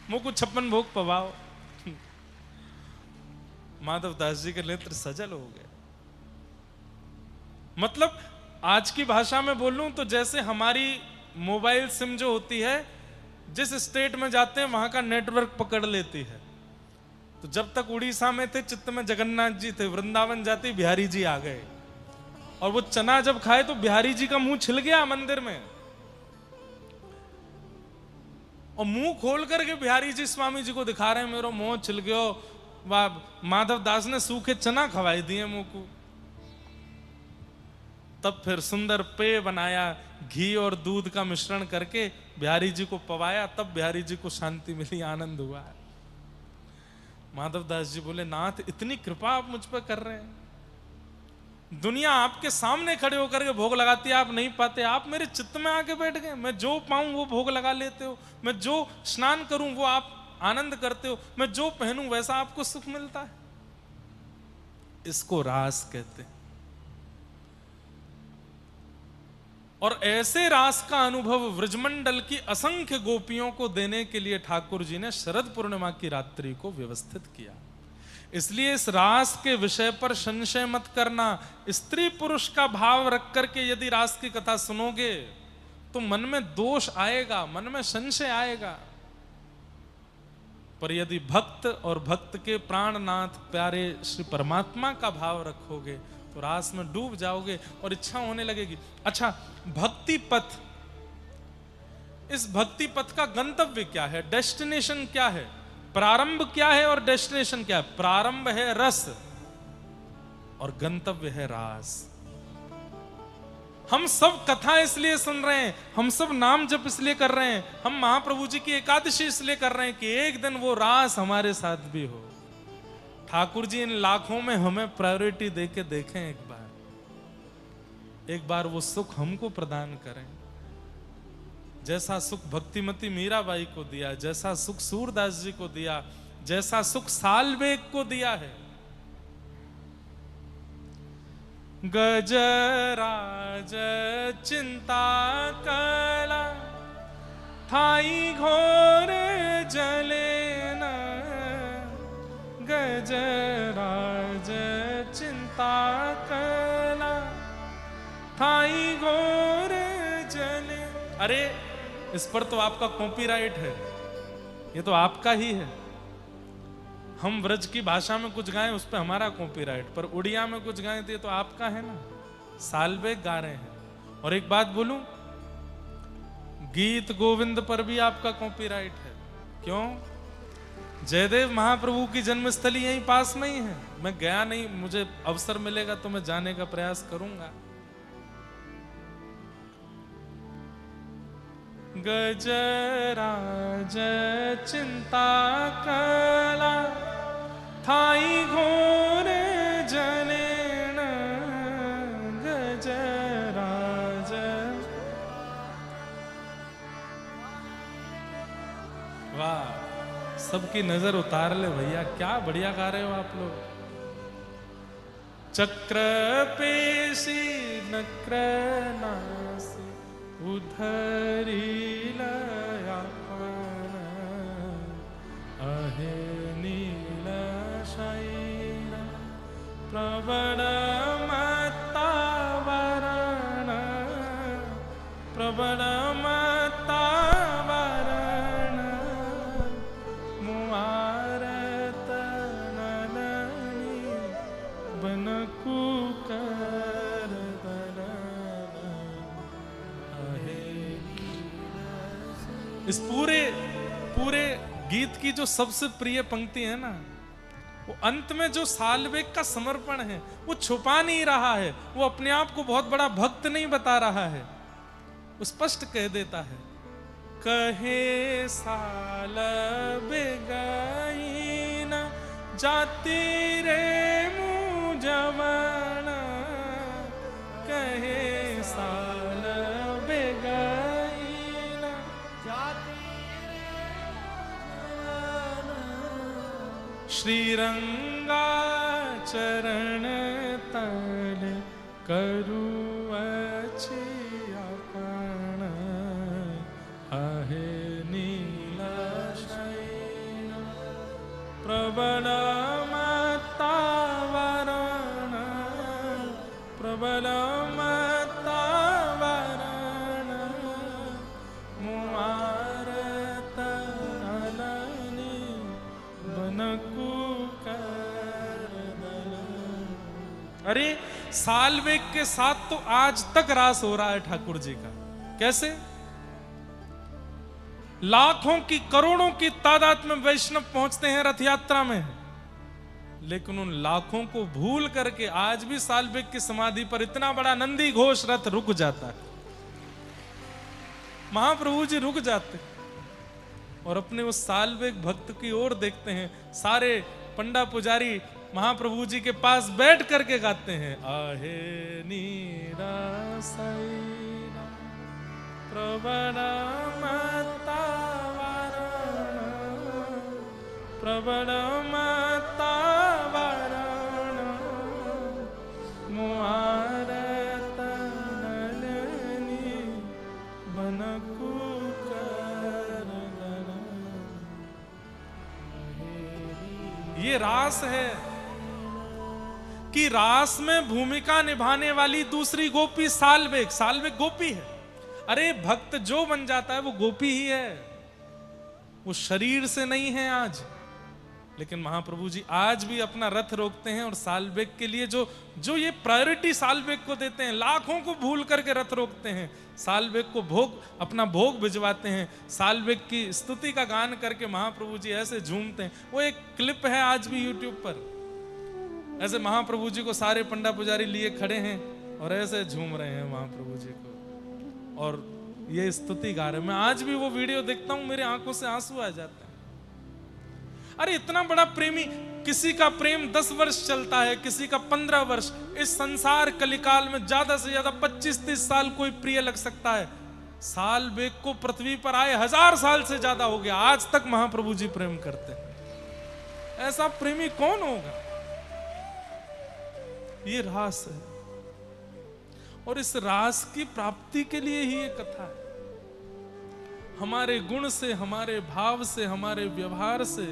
[SPEAKER 1] मुंह को 56 भोग पवाओ। माधव दास जी के नेत्र सजल हो गए। मतलब आज की भाषा में बोलूं तो जैसे हमारी मोबाइल सिम जो होती है, जिस स्टेट में जाते हैं वहां का नेटवर्क पकड़ लेती है। तो जब तक उड़ीसा में थे चित्त में जगन्नाथ जी थे, वृंदावन जाते बिहारी जी आ गए, और वो चना जब खाए तो बिहारी जी का मुंह छिल गया मंदिर में, और मुंह खोल करके बिहारी जी स्वामी जी को दिखा रहे हैं मेरा मुंह छिल गयो। माधव दास ने सूखे चना खवाई दिए मुंह को। तब फिर सुंदर पेय बनाया, घी और दूध का मिश्रण करके बिहारी जी को पवाया, तब बिहारी जी को शांति मिली, आनंद हुआ। माधव दास जी बोले नाथ इतनी कृपा आप मुझ पर कर रहे हैं, दुनिया आपके सामने खड़े होकर के भोग लगाती है, आप नहीं पाते, आप मेरे चित्त में आके बैठ गए। मैं जो पाऊं वो भोग लगा लेते हो, मैं जो स्नान करूं वो आप आनंद करते हो, मैं जो पहनूं वैसा आपको सुख मिलता है। इसको रास कहते हैं। और ऐसे रास का अनुभव व्रजमंडल की असंख्य गोपियों को देने के लिए ठाकुर जी ने शरद पूर्णिमा की रात्रि को व्यवस्थित किया। इसलिए इस रास के विषय पर संशय मत करना। स्त्री पुरुष का भाव रख करके यदि रास की कथा सुनोगे तो मन में दोष आएगा, मन में संशय आएगा। पर यदि भक्त और भक्त के प्राणनाथ प्यारे श्री परमात्मा का भाव रखोगे तो रास में डूब जाओगे और इच्छा होने लगेगी। अच्छा, भक्ति पथ, इस भक्ति पथ का गंतव्य क्या है, डेस्टिनेशन क्या है, प्रारंभ क्या है और डेस्टिनेशन क्या है? प्रारंभ है रस और गंतव्य है रास। हम सब कथा इसलिए सुन रहे हैं, हम सब नाम जप इसलिए कर रहे हैं, हम महाप्रभु जी की एकादशी इसलिए कर रहे हैं कि एक दिन वो रास हमारे साथ भी हो। ठाकुर जी इन लाखों में हमें प्रायोरिटी देके देखें, एक बार वो सुख हमको प्रदान करें। जैसा सुख भक्तिमती मीराबाई को दिया, जैसा सुख सूरदास जी को दिया, जैसा सुख सालवेग को दिया है। गजराज चिंता कला थाई घोर जले न, गजराज चिंता कला थाई घोर जले। अरे इस पर तो आपका कॉपीराइट है, ये तो आपका ही है। हम व्रज की भाषा में कुछ गाएं उस पर हमारा कॉपीराइट, पर उड़िया में कुछ गाएं तो आपका है ना, सालवेग गा रहे हैं। और एक बात बोलूं, गीत गोविंद पर भी आपका कॉपीराइट है। क्यों? जयदेव महाप्रभु की जन्मस्थली यहीं पास में ही है। मैं गया नहीं, मुझे अवसर मिलेगा तो मैं जाने का प्रयास करूंगा। गजराज चिंता कला थाई घोरे जनेन गजराज। वाह, सबकी नजर उतार ले भैया, क्या बढ़िया गा रहे हो आप लोग। चक्र पेशी नक्र नासी उधरी लयापन अहे नील शैल प्रबल मत्तावरण प्रबल मत्तावरण मुआरत नलनी बनकु कर दलन अहे। इस पूरे गीत की जो सबसे प्रिय पंक्ति है ना, वो अंत में जो साल्वेग का समर्पण है वो छुपा नहीं रहा है, वो अपने आप को बहुत बड़ा भक्त नहीं बता रहा है, वो स्पष्ट कह देता है, कहे साल्वेगाइन जाति रे मुझवन कहे साल्वेगाइन
[SPEAKER 2] जाति
[SPEAKER 1] श्रीरंगा चरण तल करु अच्छियापन अहे नील शैल प्रबल मत्तावरण प्रबल मत्तावरण मुआरत नलनी बनकु कर दलन। अरे साल्वेग के साथ तो आज तक रास हो रहा है ठाकुर जी का। कैसे? लाखों की करोड़ों की तादाद में वैष्णव पहुंचते हैं रथ यात्रा में, लेकिन उन लाखों को भूल करके आज भी साल्वेग की समाधि पर इतना बड़ा नंदी घोष रथ रुक जाता है। महाप्रभु जी रुक जाते और अपने उस साल्वेग भक्त की ओर देखते हैं। सारे पंडा पुजारी महाप्रभु जी के पास बैठ करके गाते हैं, आहे नीरासैन प्रबल मत्तावरण प्रबल मत्तावरण मुआरत नलनी बनकु कर दलन। ये रास है कि रास में भूमिका निभाने वाली दूसरी गोपी साल्वेग। साल्वेग गोपी है। अरे भक्त जो बन जाता है वो गोपी ही है, वो शरीर से नहीं है आज। लेकिन महाप्रभु जी आज भी अपना रथ रोकते हैं और साल्वेग के लिए जो ये प्रायोरिटी साल्वेग को देते हैं, लाखों को भूल करके रथ रोकते हैं, साल्वेग को अपना भोग भिजवाते हैं, साल्वेग की स्तुति का गान करके महाप्रभु जी ऐसे झूमते हैं। वो एक क्लिप है आज भी यूट्यूब पर, ऐसे महाप्रभु जी को सारे पंडा पुजारी लिए खड़े हैं और ऐसे झूम रहे हैं महाप्रभु जी को और ये स्तुति गा रहे हैं। मैं आज भी वो वीडियो देखता हूं, मेरे आंखों से आंसू आ जाते हैं। अरे इतना बड़ा प्रेमी, किसी का प्रेम 10 वर्ष चलता है, किसी का 15 वर्ष। इस संसार कलिकाल में ज्यादा से ज्यादा 25-30 साल कोई प्रिय लग सकता है। साल्वेग को पृथ्वी पर आए 1000 साल से ज्यादा हो गया, आज तक महाप्रभु जी प्रेम करते हैं। ऐसा प्रेमी कौन होगा? ये रास है और इस रास की प्राप्ति के लिए ही ये कथा है। हमारे गुण से, हमारे भाव से, हमारे व्यवहार से,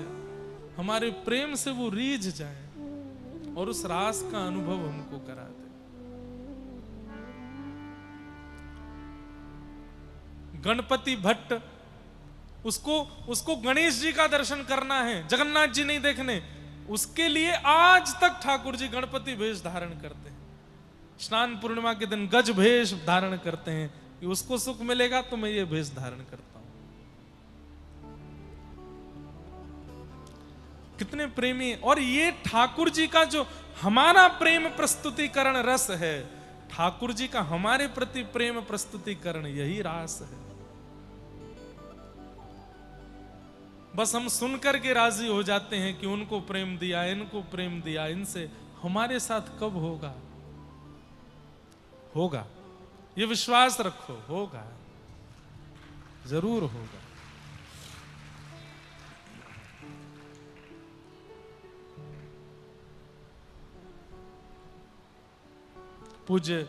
[SPEAKER 1] हमारे प्रेम से वो रीझ जाए और उस रास का अनुभव हमको करा दे। गणपति भट्ट, उसको गणेश जी का दर्शन करना है, जगन्नाथ जी नहीं देखने, उसके लिए आज तक ठाकुर जी गणपति वेश धारण करते हैं। स्नान पूर्णिमा के दिन गज भेष धारण करते हैं कि उसको सुख मिलेगा तो मैं ये भेष धारण करता हूं। कितने प्रेमी। और ये ठाकुर जी का जो हमारा प्रेम प्रस्तुतिकरण रस है, ठाकुर जी का हमारे प्रति प्रेम प्रस्तुतिकरण, यही रास है। बस हम सुनकर के राजी हो जाते हैं कि उनको प्रेम दिया, इनको प्रेम दिया, इनसे। हमारे साथ कब होगा? होगा, ये विश्वास रखो, होगा, जरूर होगा। पूज्य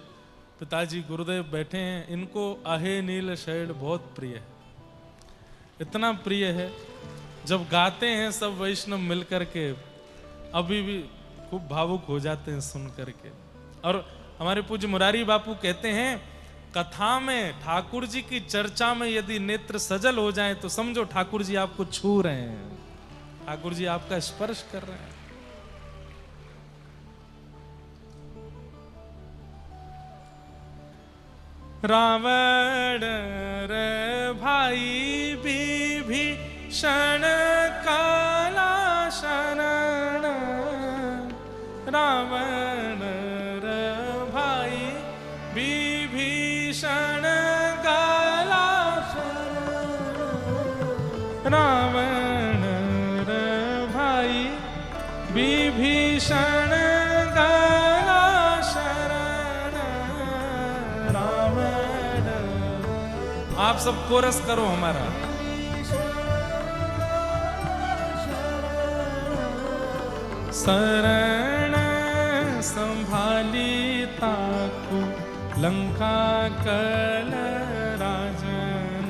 [SPEAKER 1] पिताजी गुरुदेव बैठे हैं, इनको आहे नील शैल बहुत प्रिय है। इतना प्रिय है, जब गाते हैं सब वैष्णव मिलकर के, अभी भी खूब भावुक हो जाते हैं सुन करके। और हमारे पूज्य मुरारी बापू कहते हैं, कथा में ठाकुर जी की चर्चा में यदि नेत्र सजल हो जाएं तो समझो ठाकुर जी आपको छू रहे हैं, ठाकुर जी आपका स्पर्श कर रहे हैं। रावण रे भाई विभीषण काला शरण, रावण रे भाई विभीषण काला शरण, रावण रे भाई विभीषण काला शरण, रावण। आप सब कोरस करो हमारा। शरण संभाली ताकू लंका कल राजन,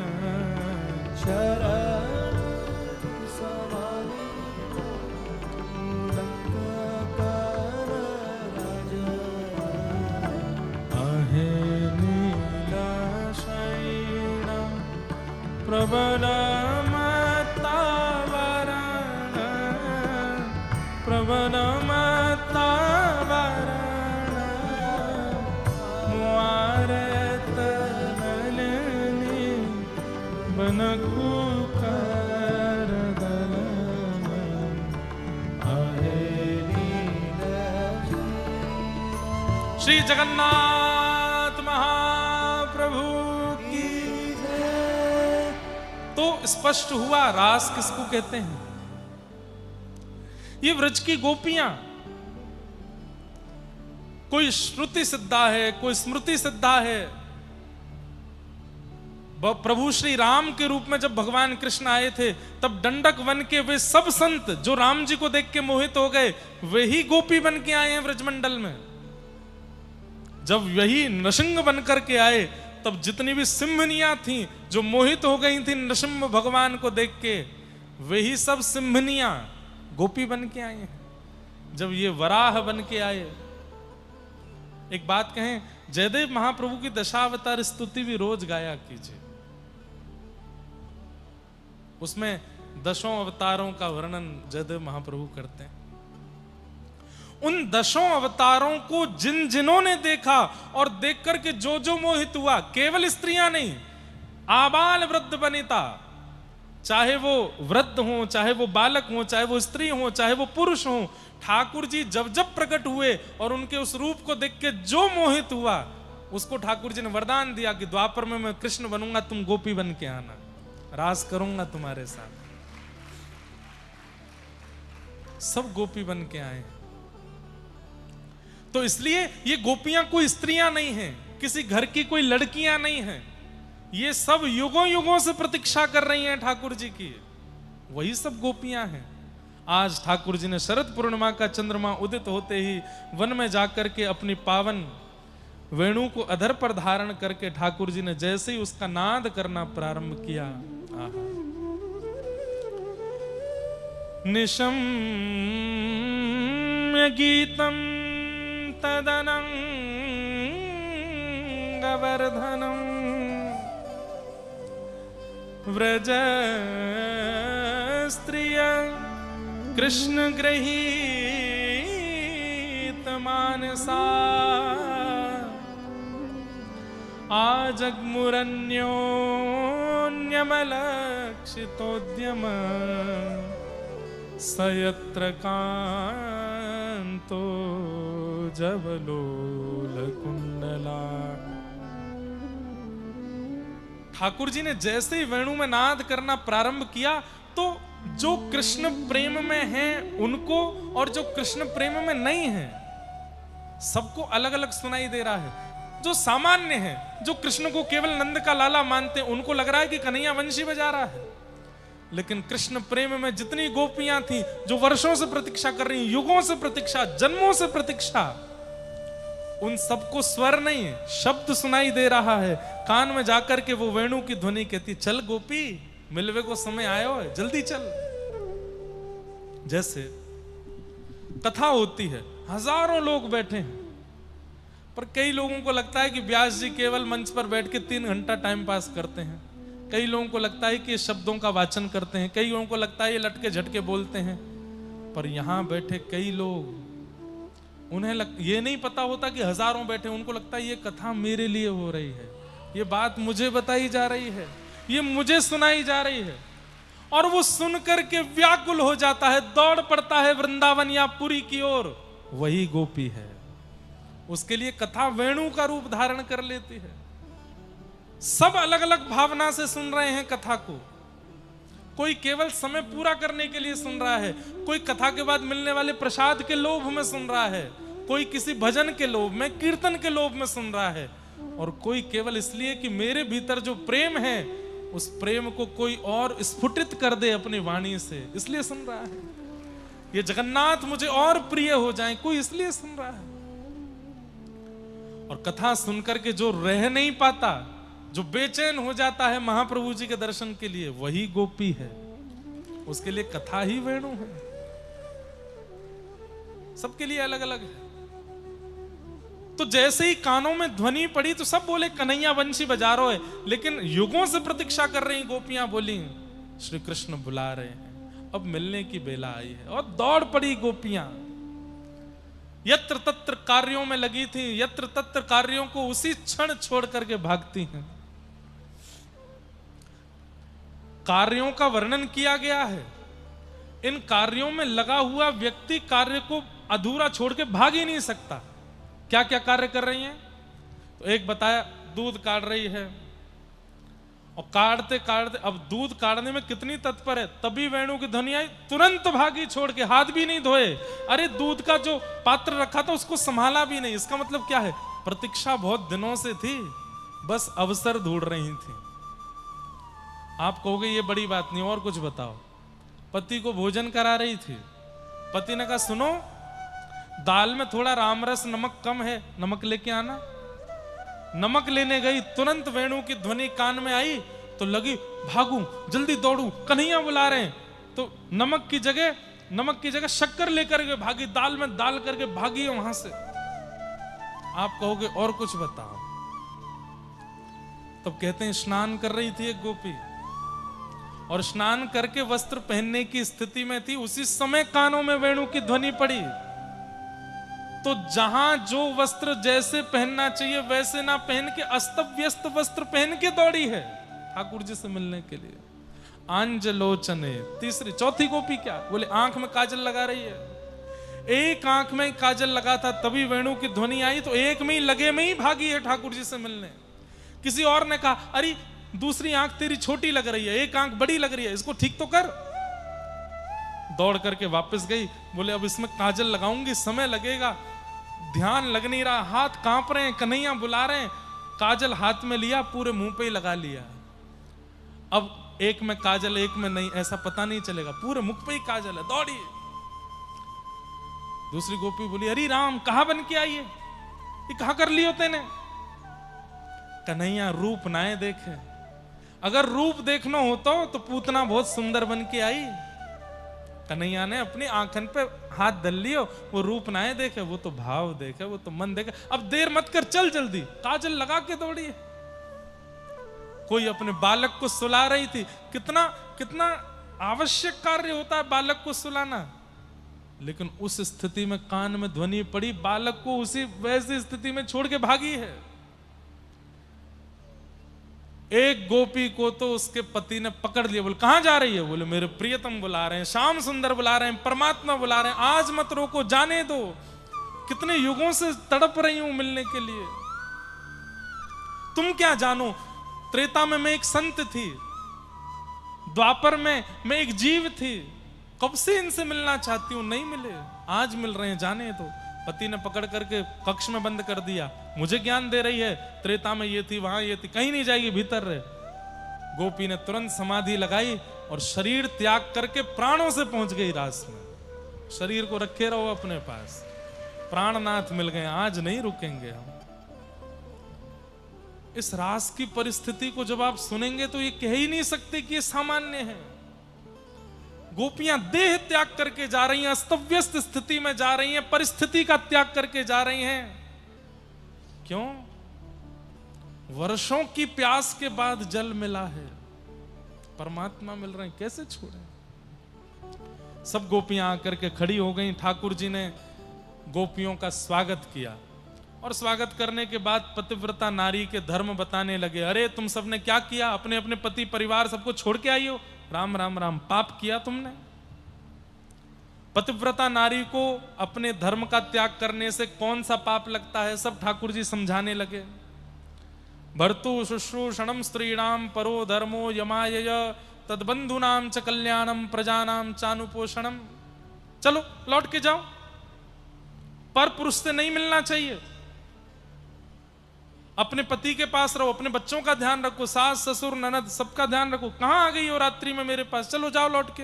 [SPEAKER 2] शरण संभाली लंका कल राजन,
[SPEAKER 1] आहे नीला शैला प्रबल मत्तावरण, प्रबल मत्तावरण, मुआरत नलनी बनकु कर दलन, आहे नीला। श्री जगन्नाथ महाप्रभु की जय। तो स्पष्ट हुआ रास किसको कहते हैं। ये व्रज की गोपियां, कोई श्रुति सिद्धा है, कोई स्मृति सिद्धा है। प्रभु श्री राम के रूप में जब भगवान कृष्ण आए थे, तब दंडक वन के वे सब संत जो राम जी को देख के मोहित हो गए, वही गोपी बन के आए हैं व्रजमंडल में। जब वही नृसिंह बन करके आए, तब जितनी भी सिंहनियां थीं जो मोहित हो गई थी नृसिंह भगवान को देख के, वही सब सिंहनियां गोपी बन के आए हैं। जब ये वराह बन के आए, एक बात कहें, जयदेव महाप्रभु की दशावतार स्तुति भी रोज गाया कीजिए। उसमें दशों अवतारों का वर्णन जयदेव महाप्रभु करते हैं। उन दशों अवतारों को जिन जिन्होंने देखा और देख करके जो जो मोहित हुआ, केवल स्त्रियां नहीं, आबाल वृद्ध वनिता, चाहे वो वृद्ध हो, चाहे वो बालक हो, चाहे वो स्त्री हो, चाहे वो पुरुष हो, ठाकुर जी जब जब प्रकट हुए और उनके उस रूप को देख के जो मोहित हुआ, उसको ठाकुर जी ने वरदान दिया कि द्वापर में मैं कृष्ण बनूंगा, तुम गोपी बन के आना, रास करूंगा तुम्हारे साथ। सब गोपी बन के आए। तो इसलिए ये गोपियां कोई स्त्रियां नहीं हैं, किसी घर की कोई लड़कियां नहीं हैं, ये सब युगों युगों से प्रतीक्षा कर रही हैं ठाकुर जी की, वही सब गोपियां हैं। आज ठाकुर जी ने शरद पूर्णिमा का चंद्रमा उदित होते ही वन में जाकर के अपनी पावन वेणु को अधर पर धारण करके ठाकुर जी ने जैसे ही उसका नाद करना प्रारंभ किया, निशम्य गीतम तदनंगवर्धनम व्रज स्त्रिय कृष्ण गृहीत मानसा आजग्मुरन्योन्यमलक्षितोद्यम सयत्र कांतो जवलोल कुंडला। ठाकुर जी ने जैसे ही वेणु में नाद करना प्रारंभ किया, तो जो कृष्ण प्रेम में हैं उनको और जो कृष्ण प्रेम में नहीं है सबको अलग अलग सुनाई दे रहा है। जो सामान्य है, जो कृष्ण को केवल नंद का लाला मानते हैं, उनको लग रहा है कि कन्हैया वंशी बजा रहा है। लेकिन कृष्ण प्रेम में जितनी गोपियां थी जो वर्षों से प्रतीक्षा कर रही, युगों से प्रतीक्षा, जन्मों से प्रतीक्षा, उन सबको स्वर नहीं शब्द सुनाई दे रहा है। कान में जाकर के वो वेणु की ध्वनि कहती, चल गोपी, मिलवे को समय आयो है, जल्दी चल। जैसे कथा होती है, हजारों लोग बैठे हैं, पर कई लोगों को लगता है कि व्यास जी केवल मंच पर बैठ के 3 घंटा टाइम पास करते हैं। कई लोगों को लगता है कि ये शब्दों का वाचन करते हैं, कई लोगों को लगता है ये लटके झटके बोलते हैं। पर यहां बैठे कई लोग, उन्हें ये नहीं पता होता कि हजारों बैठे, उनको लगता है ये कथा मेरे लिए हो रही है, ये बात मुझे बताई जा रही है, ये मुझे सुनाई जा रही है। और वो सुनकर के व्याकुल हो जाता है, दौड़ पड़ता है वृंदावन या पुरी की ओर। वही गोपी है, उसके लिए कथा वेणु का रूप धारण कर लेती है। सब अलग अलग भावना से सुन रहे हैं कथा को। कोई केवल समय पूरा करने के लिए सुन रहा है, कोई कथा के बाद मिलने वाले प्रसाद के लोभ में सुन रहा है, कोई किसी भजन के लोभ में, कीर्तन के लोभ में सुन रहा है, और कोई केवल इसलिए कि मेरे भीतर जो प्रेम है उस प्रेम को कोई और स्फुटित कर दे अपनी वाणी से, इसलिए सुन रहा है। ये जगन्नाथ मुझे और प्रिय हो जाएं, कोई इसलिए सुन रहा है। और कथा सुनकर के जो रह नहीं पाता, जो बेचैन हो जाता है महाप्रभु जी के दर्शन के लिए, वही गोपी है। उसके लिए कथा ही वेणु है। सबके लिए अलग अलग है। तो जैसे ही कानों में ध्वनि पड़ी तो सब बोले कन्हैया वंशी बजा रहे है। लेकिन युगों से प्रतीक्षा कर रही गोपियां बोली श्री कृष्ण बुला रहे हैं, अब मिलने की बेला आई है। और दौड़ पड़ी गोपियां, यत्र तत्र कार्यों में लगी थी, यत्र तत्र कार्यों को उसी क्षण छोड़ करके भागती हैं। कार्यों का वर्णन किया गया है। इन कार्यों में लगा हुआ व्यक्ति कार्य को अधूरा छोड़ के भाग ही नहीं सकता। क्या क्या कार्य कर रही हैं? तो एक बताया, दूध काट रही है, और काटते काटते अब दूध काटने में कितनी तत्पर है, तभी वेणु की ध्वनि आई, तुरंत भागी छोड़ के, हाथ भी नहीं धोए। अरे दूध का जो पात्र रखा था उसको संभाला भी नहीं। इसका मतलब क्या है? प्रतीक्षा बहुत दिनों से थी, बस अवसर ढूंढ रही थी। आप कहोगे ये बड़ी बात नहीं, और कुछ बताओ। पति को भोजन करा रही थी, पति ने कहा सुनो, दाल में थोड़ा रामरस नमक कम है, नमक लेके आना। नमक लेने गई, तुरंत वेणु की ध्वनि कान में आई तो लगी भागूं, जल्दी दौड़ूं, कन्हैया बुला रहे हैं। तो नमक की जगह शक्कर लेकर के भागी, दाल में डाल करके भागी है वहां से। आप कहोगे और कुछ बताओ। तब कहते हैं स्नान कर रही थी एक गोपी, और स्नान करके वस्त्र पहनने की स्थिति में थी, उसी समय कानों में वेणु की ध्वनि पड़ी। तो जहां जो वस्त्र जैसे पहनना चाहिए वैसे ना पहन के अस्त व्यस्त वस्त्र पहन के दौड़ी है ठाकुर जी से मिलने के लिए। आंजलोचने, चौथी गोपी क्या बोले, आंख में काजल लगा रही है। एक आंख में काजल लगा था, तभी वेणु की ध्वनि आई तो एक में ही लगे में ही भागी है ठाकुर जी से मिलने। किसी और ने कहा अरे दूसरी आंख तेरी छोटी लग रही है, एक आंख बड़ी लग रही है, इसको ठीक तो कर। दौड़ करके वापस गई, बोले अब इसमें काजल लगाऊंगी, समय लगेगा, ध्यान लग नहीं रहा, हाथ कांप रहे हैं, कन्हैया बुला रहे हैं। काजल हाथ में लिया, पूरे मुंह पे ही लगा लिया। अब एक में काजल एक में नहीं, ऐसा पता नहीं चलेगा, पूरे मुख पे ही काजल है। दौड़ी, दूसरी गोपी बोली अरे राम कहां बन के आई है, ये कहां कर लियो तेने? कन्हैया रूप नाए देखे, अगर रूप देखना होता तो पूतना बहुत सुंदर बन के आई। कन्हैया ने अपनी आंखन पे हाथ धर लियो, वो रूप नाए देखे, वो तो भाव देखे, वो तो मन देखे। अब देर मत कर, चल जल्दी। काजल लगा के दौड़ी है। कोई अपने बालक को सुला रही थी, कितना कितना आवश्यक कार्य होता है बालक को सुलाना, लेकिन उस स्थिति में कान में ध्वनि पड़ी, बालक को उसी वैसी स्थिति में छोड़ के भागी है। एक गोपी को तो उसके पति ने पकड़ लिया, बोले कहां जा रही है? बोले मेरे प्रियतम बुला रहे हैं, श्याम सुंदर बुला रहे हैं, परमात्मा बुला रहे हैं, आज मत रोको, जाने दो। कितने युगों से तड़प रही हूं मिलने के लिए। तुम क्या जानो, त्रेता में मैं एक संत थी, द्वापर में मैं एक जीव थी, कब से इनसे मिलना चाहती हूं, नहीं मिले, आज मिल रहे हैं, जाने तो। पति ने पकड़ करके कक्ष में बंद कर दिया, मुझे ज्ञान दे रही है, त्रेता में ये थी, वहां ये थी, कहीं नहीं जाएगी, भीतर रहे। गोपी ने तुरंत समाधि लगाई और शरीर त्याग करके प्राणों से पहुंच गई रास में। शरीर को रखे रहो अपने पास, प्राणनाथ मिल गए, आज नहीं रुकेंगे हम। इस रास की परिस्थिति को जब आप सुनेंगे तो ये कह ही नहीं सकते कि ये सामान्य है। गोपियां देह त्याग करके जा रही हैं, अस्तव्यस्त स्थिति में जा रही हैं, परिस्थिति का त्याग करके जा रही हैं। क्यों? वर्षों की प्यास के बाद जल मिला है, परमात्मा मिल रहे हैं, कैसे छोड़ें? सब गोपियां आकर के खड़ी हो गईं। ठाकुर जी ने गोपियों का स्वागत किया और स्वागत करने के बाद पतिव्रता नारी के धर्म बताने लगे। अरे तुम सबने क्या किया, अपने अपने पति परिवार सबको छोड़ के आई हो, राम राम राम, पाप किया तुमने। पतिव्रता नारी को अपने धर्म का त्याग करने से कौन सा पाप लगता है, सब ठाकुर जी समझाने लगे। भर्तु शुश्रूषणम स्त्रीणाम परो धर्मो यमायय तद्बंधुनाम च कल्याणम प्रजानाम चानुपोषणम। चलो लौट के जाओ, पर पुरुष से नहीं मिलना चाहिए, अपने पति के पास रहो, अपने बच्चों का ध्यान रखो, सास ससुर ननद सबका ध्यान रखो। कहां आ गई हो रात्रि में मेरे पास, चलो जाओ लौट के,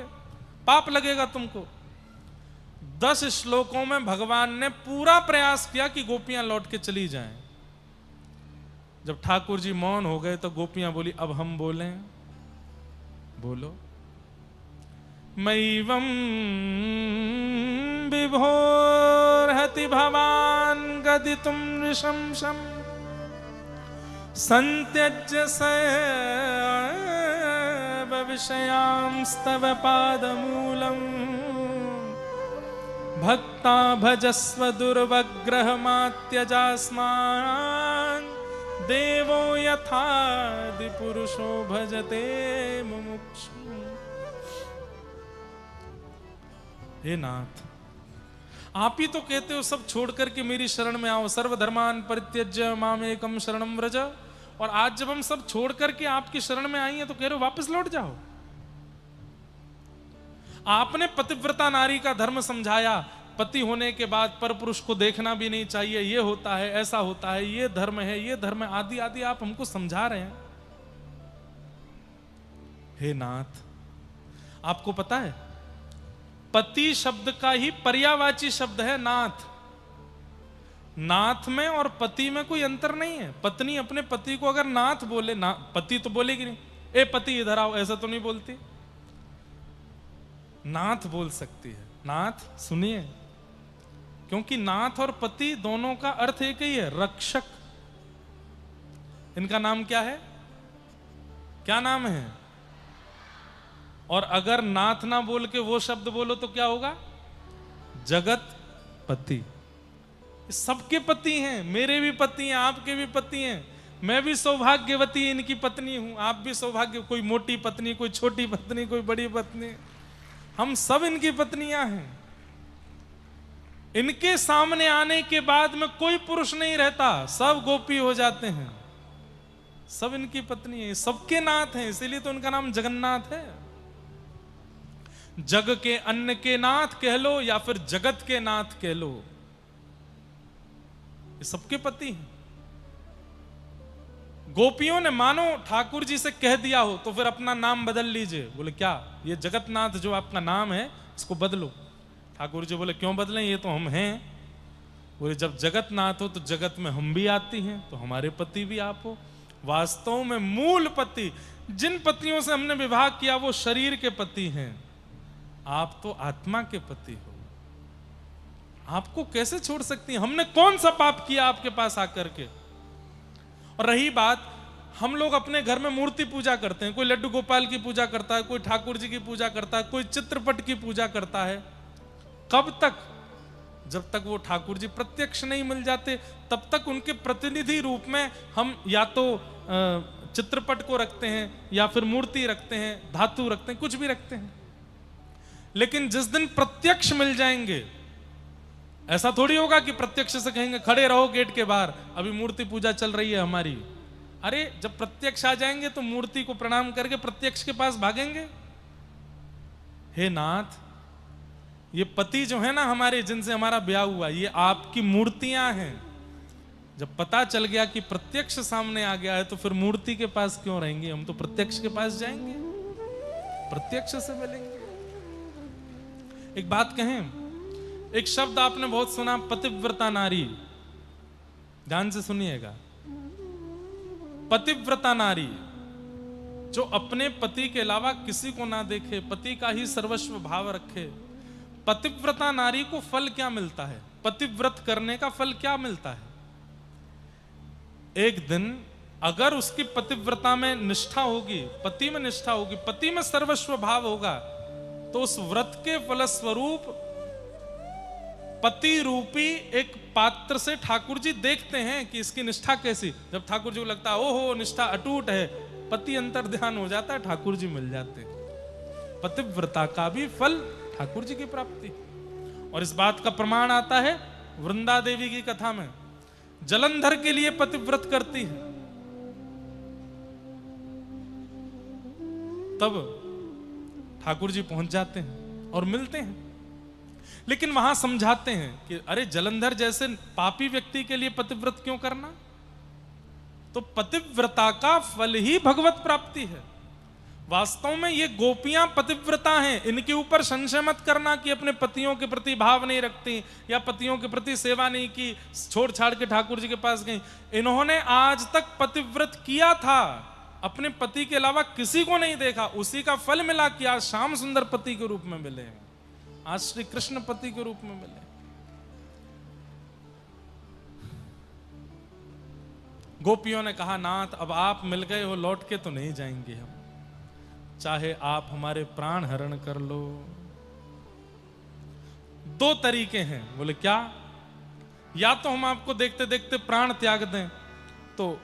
[SPEAKER 1] पाप लगेगा तुमको। 10 श्लोकों में भगवान ने पूरा प्रयास किया कि गोपियां लौट के चली जाएं। जब ठाकुर जी मौन हो गए तो गोपियां बोली, अब हम बोलें? बोलो। मैवं विभोर्हति भवान गदितुम नृशंसम् संत्यज्य सैव विषयांस्तव पादमूलम् भक्ता भजस्व दुर्वग्रहमात्यजास्मान् देवो यथादि पुरुषो भजते मुमुक्षु। हे नाथ, आप ही तो कहते हो सब छोड़ करके मेरी शरण में आओ, सर्वधर्मान परित्यज्य मामेकम शरणम व्रज। और आज जब हम सब छोड़ करके आपकी शरण में आई हैं तो कह रहे हो वापस लौट जाओ। आपने पतिव्रता नारी का धर्म समझाया, पति होने के बाद पर पुरुष को देखना भी नहीं चाहिए, ये होता है, ऐसा होता है, ये धर्म है, ये धर्म है, आदि आदि आप हमको समझा रहे हैं। हे नाथ, आपको पता है पति शब्द का ही पर्यायवाची शब्द है नाथ। नाथ में और पति में कोई अंतर नहीं है। पत्नी अपने पति को अगर नाथ बोले, ना पति तो बोलेगी नहीं, ए पति इधर आओ, ऐसा तो नहीं बोलती, नाथ बोल सकती है। नाथ सुनिए, क्योंकि नाथ और पति दोनों का अर्थ एक ही है, रक्षक। इनका नाम क्या है? क्या नाम है? और अगर नाथ ना बोल के वो शब्द बोलो तो क्या होगा? जगत पति। सबके पति हैं, मेरे भी पति हैं, आपके भी पति हैं। मैं भी सौभाग्यवती इनकी पत्नी हूं, आप भी सौभाग्य, कोई मोटी पत्नी, कोई छोटी पत्नी, कोई बड़ी पत्नी, हम सब इनकी पत्नियां हैं। इनके सामने आने के बाद में कोई पुरुष नहीं रहता, सब गोपी हो जाते हैं, सब इनकी पत्नी है, सबके नाथ हैं, इसीलिए तो उनका नाम जगन्नाथ है। जग के अन्न के नाथ कह लो या फिर जगत के नाथ कह लो, ये सबके पति हैं। गोपियों ने मानो ठाकुर जी से कह दिया हो तो फिर अपना नाम बदल लीजिए। बोले क्या, ये जगतनाथ जो आपका नाम है इसको बदलो। ठाकुर जी बोले क्यों बदलें, ये तो हम हैं। बोले जब जगतनाथ हो तो जगत में हम भी आती हैं, तो हमारे पति भी आप हो। वास्तव में मूल पति, जिन पतियों से हमने विवाह किया वो शरीर के पति हैं, आप तो आत्मा के पति हो। आपको कैसे छोड़ सकती हैं? हमने कौन सा पाप किया आपके पास आकर के? और रही बात, हम लोग अपने घर में मूर्ति पूजा करते हैं, कोई लड्डू गोपाल की पूजा करता है, कोई ठाकुर जी की पूजा करता है, कोई चित्रपट की पूजा करता है। कब तक? जब तक वो ठाकुर जी प्रत्यक्ष नहीं मिल जाते तब तक उनके प्रतिनिधि रूप में हम या तो चित्रपट को रखते हैं या फिर मूर्ति रखते हैं, धातु रखते हैं, कुछ भी रखते हैं। लेकिन जिस दिन प्रत्यक्ष मिल जाएंगे, ऐसा थोड़ी होगा कि प्रत्यक्ष से कहेंगे खड़े रहो गेट के बाहर, अभी मूर्ति पूजा चल रही है हमारी, अरे जब प्रत्यक्ष आ जाएंगे तो मूर्ति को प्रणाम करके प्रत्यक्ष के पास भागेंगे। हे नाथ, ये पति जो है ना हमारे, जिनसे हमारा ब्याह हुआ, ये आपकी मूर्तियां हैं। जब पता चल गया कि प्रत्यक्ष सामने आ गया है तो फिर मूर्ति के पास क्यों रहेंगे, हम तो प्रत्यक्ष के पास जाएंगे, प्रत्यक्ष से मिलेंगे। एक बात कहें, एक शब्द आपने बहुत सुना, पतिव्रता नारी। ध्यान से सुनिएगा, पतिव्रता नारी, जो अपने पति के अलावा किसी को ना देखे, पति का ही सर्वस्व भाव रखे। पतिव्रता नारी को फल क्या मिलता है? पतिव्रत करने का फल क्या मिलता है? एक दिन अगर उसकी पतिव्रता में निष्ठा होगी, पति में निष्ठा होगी, पति में सर्वस्व भाव होगा, तो उस व्रत के फलस्वरूप पति रूपी एक पात्र से ठाकुर जी देखते हैं कि इसकी निष्ठा कैसी। जब ठाकुर जी को लगता है ओहो निष्ठा अटूट है, पति अंतर ध्यान हो जाता है, ठाकुर जी मिल जाते हैं। पतिव्रता का भी फल ठाकुर जी की प्राप्ति। और इस बात का प्रमाण आता है वृंदा देवी की कथा में। जलंधर के लिए पतिव्रत करती है, तब ठाकुर जी पहुंच जाते हैं और मिलते हैं। लेकिन वहां समझाते हैं कि अरे जलंधर जैसे पापी व्यक्ति के लिए पतिव्रत क्यों करना? तो पतिव्रता का फल ही भगवत प्राप्ति है। वास्तव में ये गोपियां पतिव्रता हैं, इनके ऊपर संशय मत करना कि अपने पतियों के प्रति भाव नहीं रखती या पतियों के प्रति सेवा नहीं की, छोड़ छाड़ के ठाकुर जी के पास गई। इन्होंने आज तक पतिव्रत किया था, अपने पति के अलावा किसी को नहीं देखा, उसी का फल मिला कि आज श्याम सुंदर पति के रूप में मिले, आज श्री कृष्ण पति के रूप में मिले। गोपियों ने कहा नाथ अब आप मिल गए हो, लौट के तो नहीं जाएंगे हम, चाहे आप हमारे प्राण हरण कर लो। दो तरीके हैं। बोले क्या? या तो हम आपको देखते देखते प्राण त्याग दें, तो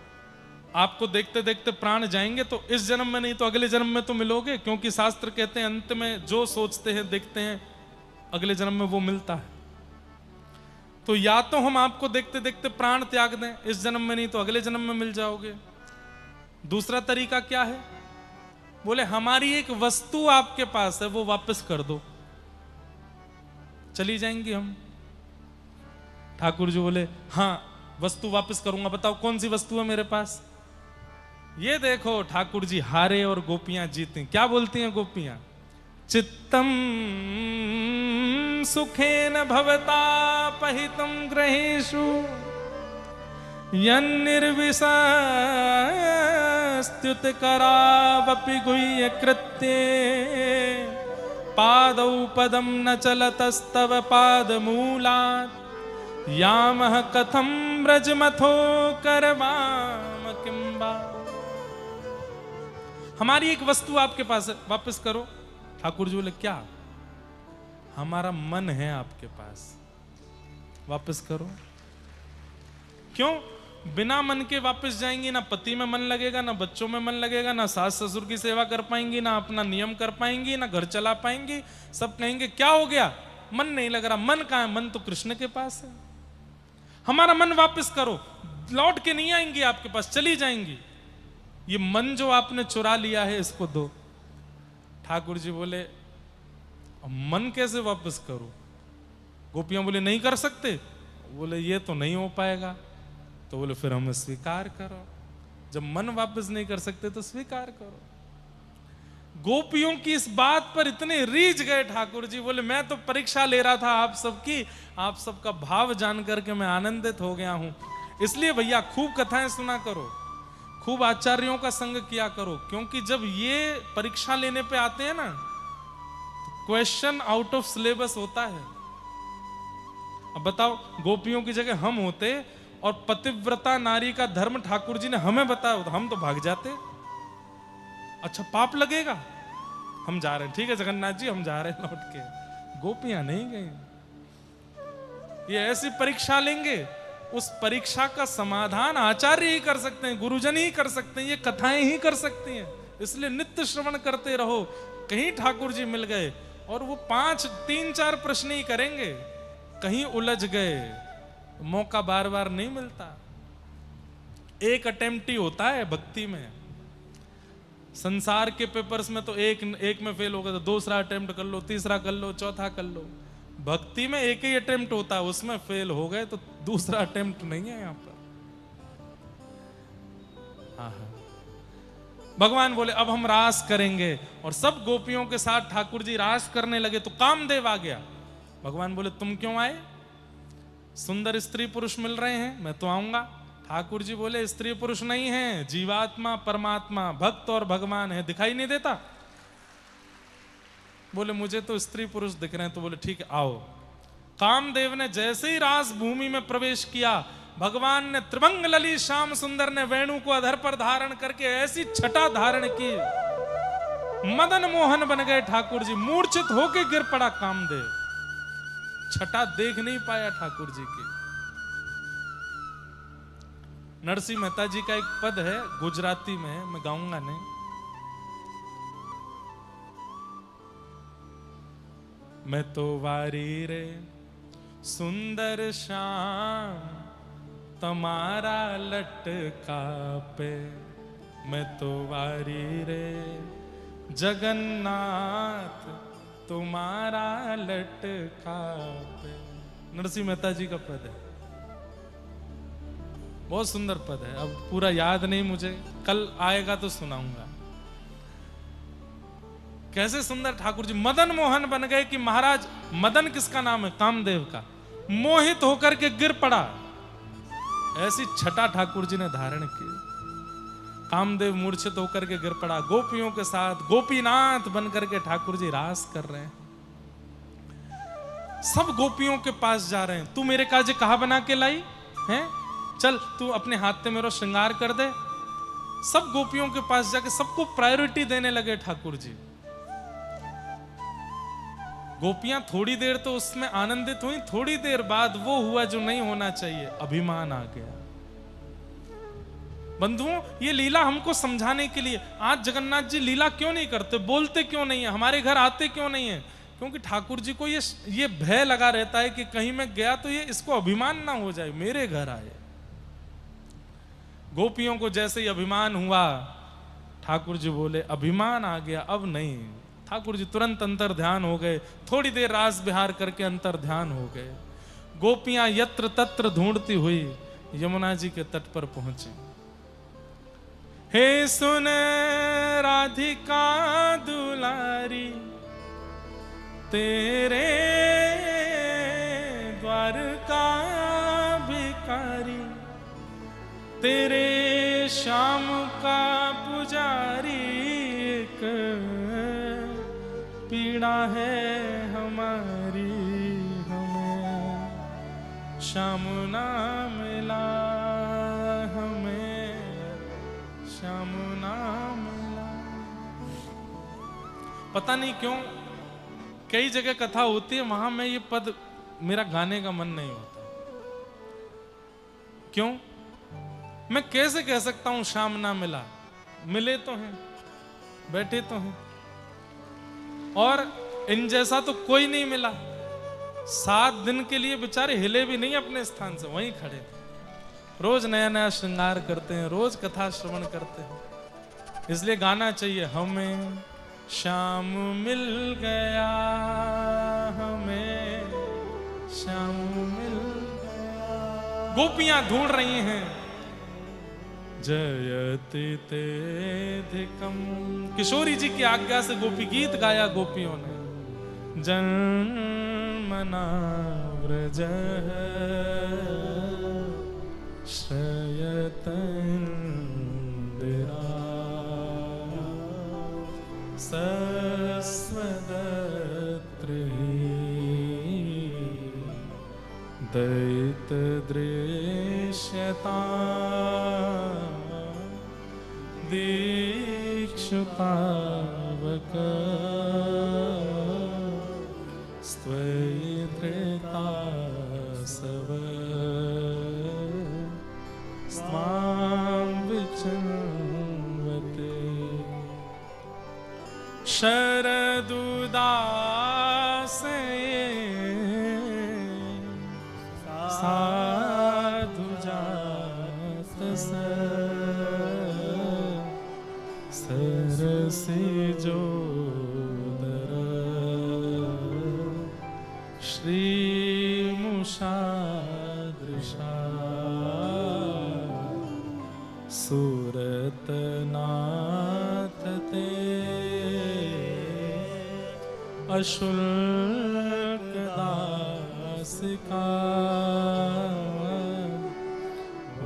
[SPEAKER 1] आपको देखते देखते प्राण जाएंगे तो इस जन्म में नहीं तो अगले जन्म में तो मिलोगे, क्योंकि शास्त्र कहते हैं अंत में जो सोचते हैं देखते हैं अगले जन्म में वो मिलता है। तो या तो हम आपको देखते देखते प्राण त्याग दें, इस जन्म में नहीं तो अगले जन्म में मिल जाओगे। दूसरा तरीका क्या है? बोले हमारी एक वस्तु आपके पास है, वो वापस कर दो, चली जाएंगे हम। ठाकुर जी बोले हाँ वस्तु वापस करूंगा, बताओ कौन सी वस्तु है मेरे पास? ये देखो ठाकुर जी हारे और गोपियां जीती। क्या बोलती हैं गोपियां? चित्तम सुखेन भवता पहितम ग्रहेषु यन्निर्विशस्त्युत करावपि गुह्य कृत्ये पादौ पदम न चलतस्तव पादमूलात् यामः कथं व्रजमथो करवाम किंबा। हमारी एक वस्तु आपके पास है, वापस करो। ठाकुर जी बोले क्या? हमारा मन है आपके पास, वापस करो। क्यों? बिना मन के वापस जाएंगी, ना पति में मन लगेगा, ना बच्चों में मन लगेगा, ना सास ससुर की सेवा कर पाएंगी, ना अपना नियम कर पाएंगी, ना घर चला पाएंगी। सब कहेंगे क्या हो गया, मन नहीं लग रहा। मन कहाँ है? मन तो कृष्ण के पास है। हमारा मन वापस करो। लौट के नहीं आएंगी आपके पास, चली जाएंगी। ये मन जो आपने चुरा लिया है इसको दो। ठाकुर जी बोले मन कैसे वापस करो? गोपियां बोले नहीं कर सकते। बोले ये तो नहीं हो पाएगा। तो बोले फिर हमें स्वीकार करो। जब मन वापस नहीं कर सकते तो स्वीकार करो। गोपियों की इस बात पर इतने रीझ गए ठाकुर जी। बोले मैं तो परीक्षा ले रहा था आप सबकी, आप सबका भाव जान करके मैं आनंदित हो गया हूं। इसलिए भैया खूब कथाएं सुना करो, खूब आचार्यों का संग किया करो, क्योंकि जब ये परीक्षा लेने पे आते हैं ना तो क्वेश्चन आउट ऑफ सिलेबस होता है। अब बताओ गोपियों की जगह हम होते और पतिव्रता नारी का धर्म ठाकुर जी ने हमें बताया तो हम तो भाग जाते। अच्छा पाप लगेगा, हम जा रहे हैं, ठीक है जगन्नाथ जी हम जा रहे हैं लौट के। गोपियां नहीं गई। ये ऐसी परीक्षा लेंगे, उस परीक्षा का समाधान आचार्य ही कर सकते हैं, गुरुजन ही कर सकते हैं, ये कथाएं ही कर सकती हैं। इसलिए नित्य श्रवण करते रहो। कहीं ठाकुर जी मिल गए और वो 3-4 प्रश्न ही करेंगे, कहीं उलझ गए, मौका बार बार नहीं मिलता। एक अटेम्प्ट ही होता है भक्ति में। संसार के पेपर्स में तो एक में फेल हो गए तो दूसरा अटेम्प्ट कर लो, तीसरा कर लो, चौथा कर लो। भक्ति में एक ही अटेम्प्ट होता है, उसमें फेल हो गए तो दूसरा अटेम्प्ट नहीं है यहां पर। भगवान बोले अब हम रास करेंगे, और सब गोपियों के साथ ठाकुर जी रास करने लगे तो कामदेव आ गया। भगवान बोले तुम क्यों आए? सुंदर स्त्री पुरुष मिल रहे हैं, मैं तो आऊंगा। ठाकुर जी बोले स्त्री पुरुष नहीं है, जीवात्मा परमात्मा भक्त और भगवान है, दिखाई नहीं देता? बोले मुझे तो स्त्री पुरुष दिख रहे हैं। तो बोले ठीक है आओ। कामदेव ने जैसे ही रास भूमि में प्रवेश किया, भगवान ने त्रिभंग लली श्याम सुंदर ने वेणु को अधर पर धारण करके ऐसी छटा धारण की, मदन मोहन बन गए ठाकुर जी। मूर्छित होके गिर पड़ा कामदेव, छटा देख नहीं पाया ठाकुर जी की। नरसिंह मेहता जी का एक पद है गुजराती में, मैं गाऊंगा नहीं। मैं तो वारी रे सुंदर श्याम तुम्हारा लटका पे, मैं तो वारी रे जगन्नाथ तुम्हारा लटका पे। नरसिंह मेहता जी का पद है, बहुत सुंदर पद है। अब पूरा याद नहीं मुझे, कल आएगा तो सुनाऊंगा। कैसे सुंदर ठाकुर जी मदन मोहन बन गए कि महाराज, मदन किसका नाम है? कामदेव का। मोहित होकर के गिर पड़ा, ऐसी छटा ठाकुर जी ने धारण की। कामदेव मूर्छित होकर के गिर पड़ा। गोपियों के साथ गोपीनाथ बनकर के ठाकुर जी रास कर रहे हैं। सब गोपियों के पास जा रहे हैं, तू मेरे काजे कहा बना के लाई है, चल तू अपने हाथ में मेरा श्रृंगार कर दे। सब गोपियों के पास जाके सबको प्रायोरिटी देने लगे ठाकुर जी। गोपियां थोड़ी देर तो उसमें आनंदित हुई, थोड़ी देर बाद वो हुआ जो नहीं होना चाहिए, अभिमान आ गया। बंधुओं, ये लीला हमको समझाने के लिए। आज जगन्नाथ जी लीला क्यों नहीं करते, बोलते क्यों नहीं है, हमारे घर आते क्यों नहीं है? क्योंकि ठाकुर जी को ये भय लगा रहता है कि कहीं मैं गया तो ये इसको अभिमान ना हो जाए, मेरे घर आए। गोपियों को जैसे ही अभिमान हुआ, ठाकुर जी बोले अभिमान आ गया, अब नहीं। ठाकुर जी तुरंत अंतर ध्यान हो गए। थोड़ी देर रास विहार करके अंतर ध्यान हो गए। गोपियां यत्र तत्र ढूंढती हुई यमुना जी के तट पर पहुंची। हे सुन राधिका दुलारी, तेरे द्वार का भिखारी, तेरे श्याम का पुजारी, एक पीड़ा है हमारी, हमें श्याम ना मिला, हमें श्याम ना मिला। पता नहीं क्यों कई जगह कथा होती है, वहां में ये पद मेरा गाने का मन नहीं होता। क्यों? मैं कैसे कह सकता हूं श्याम ना मिला? मिले तो हैं, बैठे तो हैं, और इन जैसा तो कोई नहीं मिला। 7 दिन के लिए बेचारे हिले भी नहीं अपने स्थान से, वहीं खड़े थे। रोज नया नया श्रृंगार करते हैं, रोज कथा श्रवण करते हैं। इसलिए गाना चाहिए, हमें श्याम मिल गया, हमें श्याम मिल गया। गोपियां ढूंढ रही हैं। जयति तेधिकम, किशोरी जी की आज्ञा से गोपी गीत गाया गोपियों ने। जन्मना व्रज श्रयतंदिरा, सस्वदत्रि दैत दृश्यता, दीक्षुतावक स्त्वैधृता सव स्वां विचिन्वते। शरदुदासे साधु जात स सिजोदर श्रीमुषादृशा सूरतनाथ ते अशुल्क दासिका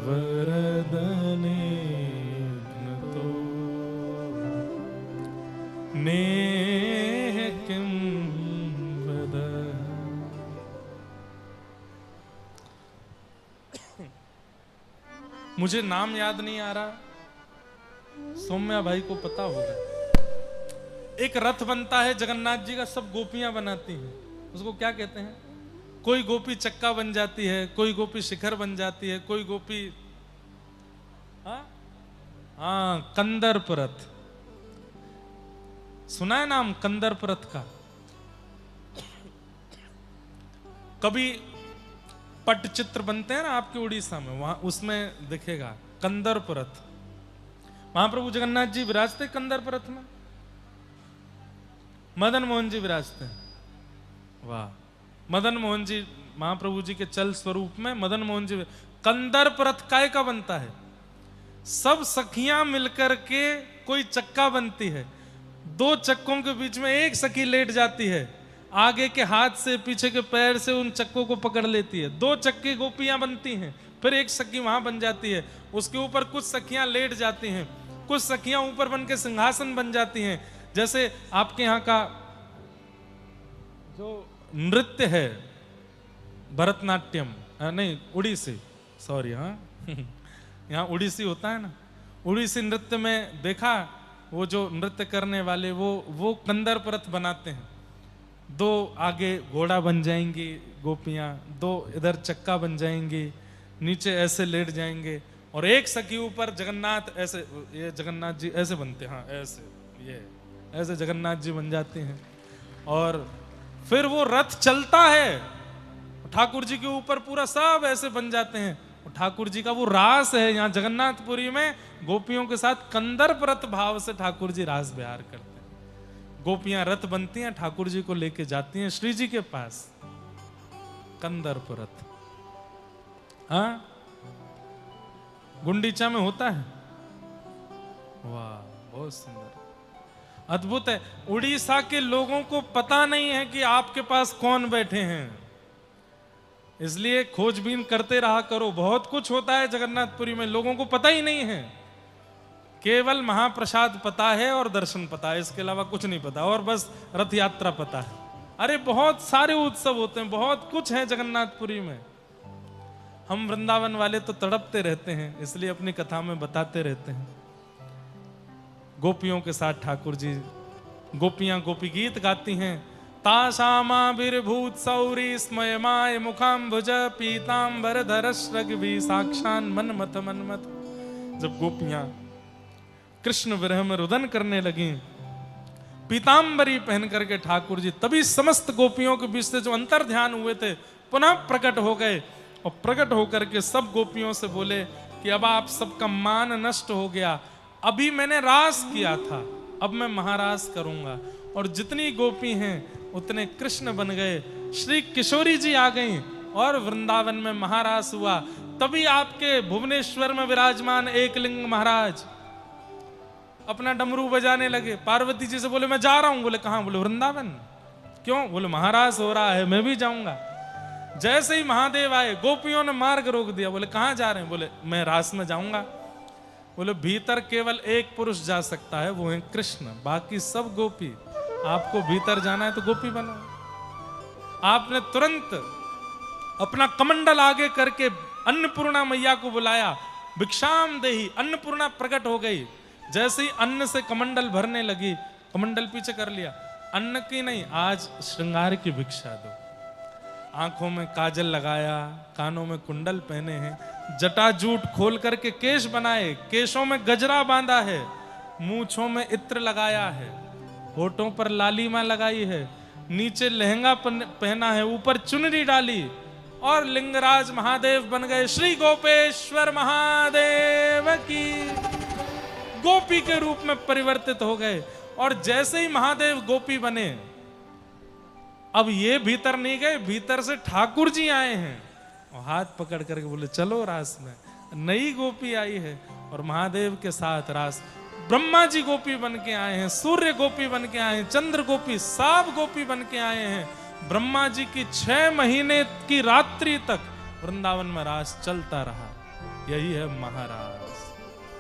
[SPEAKER 1] वरदने तो नेह किं वद। मुझे नाम याद नहीं आ रहा, सौम्या भाई को पता होगा। एक रथ बनता है जगन्नाथ जी का, सब गोपियां बनाती हैं, उसको क्या कहते हैं? कोई गोपी चक्का बन जाती है, कोई गोपी शिखर बन जाती है, कोई गोपी हाँ कंदर्प रथ। सुना है नाम कंदर्प रथ का? कभी पट्टचित्र बनते हैं ना आपके उड़ीसा में, वहां उसमें दिखेगा कंदर्प रथ। महाप्रभु जगन्नाथ जी विराजते कंदर्प रथ में, मदन मोहन जी विराजते हैं। वाह, मदन मोहन जी महाप्रभु जी के चल स्वरूप में मदन मोहन जी। कंदर्प रथ काय का बनता है? सब सखियां मिलकर के कोई चक्का बनती है, दो चक्कों के बीच में एक सखी लेट जाती है, आगे के हाथ से पीछे के पैर से उन चक्कों को पकड़ लेती है, दो चक्के गोपियां बनती हैं, फिर एक सखी वहां बन जाती है, उसके ऊपर कुछ सखियां लेट जाती हैं, कुछ सखियां ऊपर बन के सिंहासन बन जाती हैं। जैसे आपके यहाँ का जो नृत्य है भरतनाट्यम, नहीं उड़ीसी, सॉरी, हाँ यहाँ उड़ीसी होता है ना, उड़ीसी नृत्य में देखा, वो जो नृत्य करने वाले वो कंदर्प रथ बनाते हैं। दो आगे घोड़ा बन जाएंगी गोपियां, दो इधर चक्का बन जाएंगी, नीचे ऐसे लेट जाएंगे, और एक सखी ऊपर जगन्नाथ ऐसे, ये जगन्नाथ जी ऐसे बनते हैं, हाँ ऐसे, ये ऐसे जगन्नाथ जी बन जाते हैं। और फिर वो रथ चलता है, ठाकुर जी के ऊपर पूरा सब ऐसे बन जाते हैं। ठाकुर जी का वो रास है यहाँ जगन्नाथपुरी में, गोपियों के साथ कंदर्प रथ भाव से ठाकुर जी रास विहार करते हैं। गोपियां रथ बनती हैं, ठाकुर जी को लेके जाती हैं श्री जी के पास, कंदर्प रथ। हाँ, गुंडीचा में होता है। वाह, बहुत सुंदर, अद्भुत है। उड़ीसा के लोगों को पता नहीं है कि आपके पास कौन बैठे हैं, इसलिए खोजबीन करते रहा करो। बहुत कुछ होता है जगन्नाथपुरी में, लोगों को पता ही नहीं है। केवल महाप्रसाद पता है और दर्शन पता है, इसके अलावा कुछ नहीं पता, और बस रथ यात्रा पता है। अरे बहुत सारे उत्सव होते हैं, बहुत कुछ है जगन्नाथपुरी में। हम वृंदावन वाले तो तड़पते रहते हैं, इसलिए अपनी कथा में बताते रहते हैं। गोपियों के साथ ठाकुर जी, गोपियां गोपी गीत गाती हैं। तासामाभिर्भूत सौरी स्मयमाय मुखाम्बुज पीतांबर धरश्रग भी साक्षान मनमथ मनमथ। जब गोपियां कृष्ण विरह में रुदन करने लगी, पीतांबरी पहन करके ठाकुर जी, तभी समस्त गोपियों के बीच से जो अंतर ध्यान हुए थे पुनः प्रकट हो गए, और प्रकट होकर के सब गोपियों से बोले कि अब आप सबका मान नष्ट हो गया, अभी मैंने रास किया था, अब मैं महारास करूंगा। और जितनी गोपी हैं उतने कृष्ण बन गए। श्री किशोरी जी आ गई और वृंदावन में महारास हुआ। तभी आपके भुवनेश्वर में विराजमान एकलिंग महाराज अपना डमरू बजाने लगे। पार्वती जी से बोले मैं जा रहा हूं। बोले कहां? बोले वृंदावन। क्यों? बोले महारास हो रहा है, मैं भी जाऊंगा। जैसे ही महादेव आए, गोपियों ने मार्ग रोक दिया। बोले कहां जा रहे हैं? बोले मैं रास में जाऊंगा। बोले भीतर केवल एक पुरुष जा सकता है, वो है कृष्ण, बाकी सब गोपी। आपको भीतर जाना है तो गोपी बनो। आपने तुरंत अपना कमंडल आगे करके अन्नपूर्णा मैया को बुलाया, भिक्षाम देही। अन्नपूर्णा प्रकट हो गई। जैसे ही अन्न से कमंडल भरने लगी, कमंडल पीछे कर लिया। अन्न की नहीं, आज श्रृंगार की भिक्षा दो। आंखों में काजल लगाया, कानों में कुंडल पहने हैं, जटाजूट खोल करके केश बनाए, केशों में गजरा बांधा है, मूंछों में इत्र लगाया है, होठों पर लालिमा लगाई है, नीचे लहंगा पहना है, ऊपर चुनरी डाली, और लिंगराज महादेव बन गए। श्री गोपेश्वर महादेव की गोपी के रूप में परिवर्तित हो गए। और जैसे ही महादेव गोपी बने, अब ये भीतर नहीं गए, भीतर से ठाकुर जी आए हैं और हाथ पकड़ करके बोले चलो रास में। नई गोपी आई है और महादेव के साथ रास। ब्रह्मा जी गोपी बन के आए हैं, सूर्य गोपी बन के आए हैं, चंद्र गोपी, सब गोपी बन के आए हैं। ब्रह्मा जी की 6 महीने की रात्रि तक वृंदावन में रास चलता रहा। यही है महारास।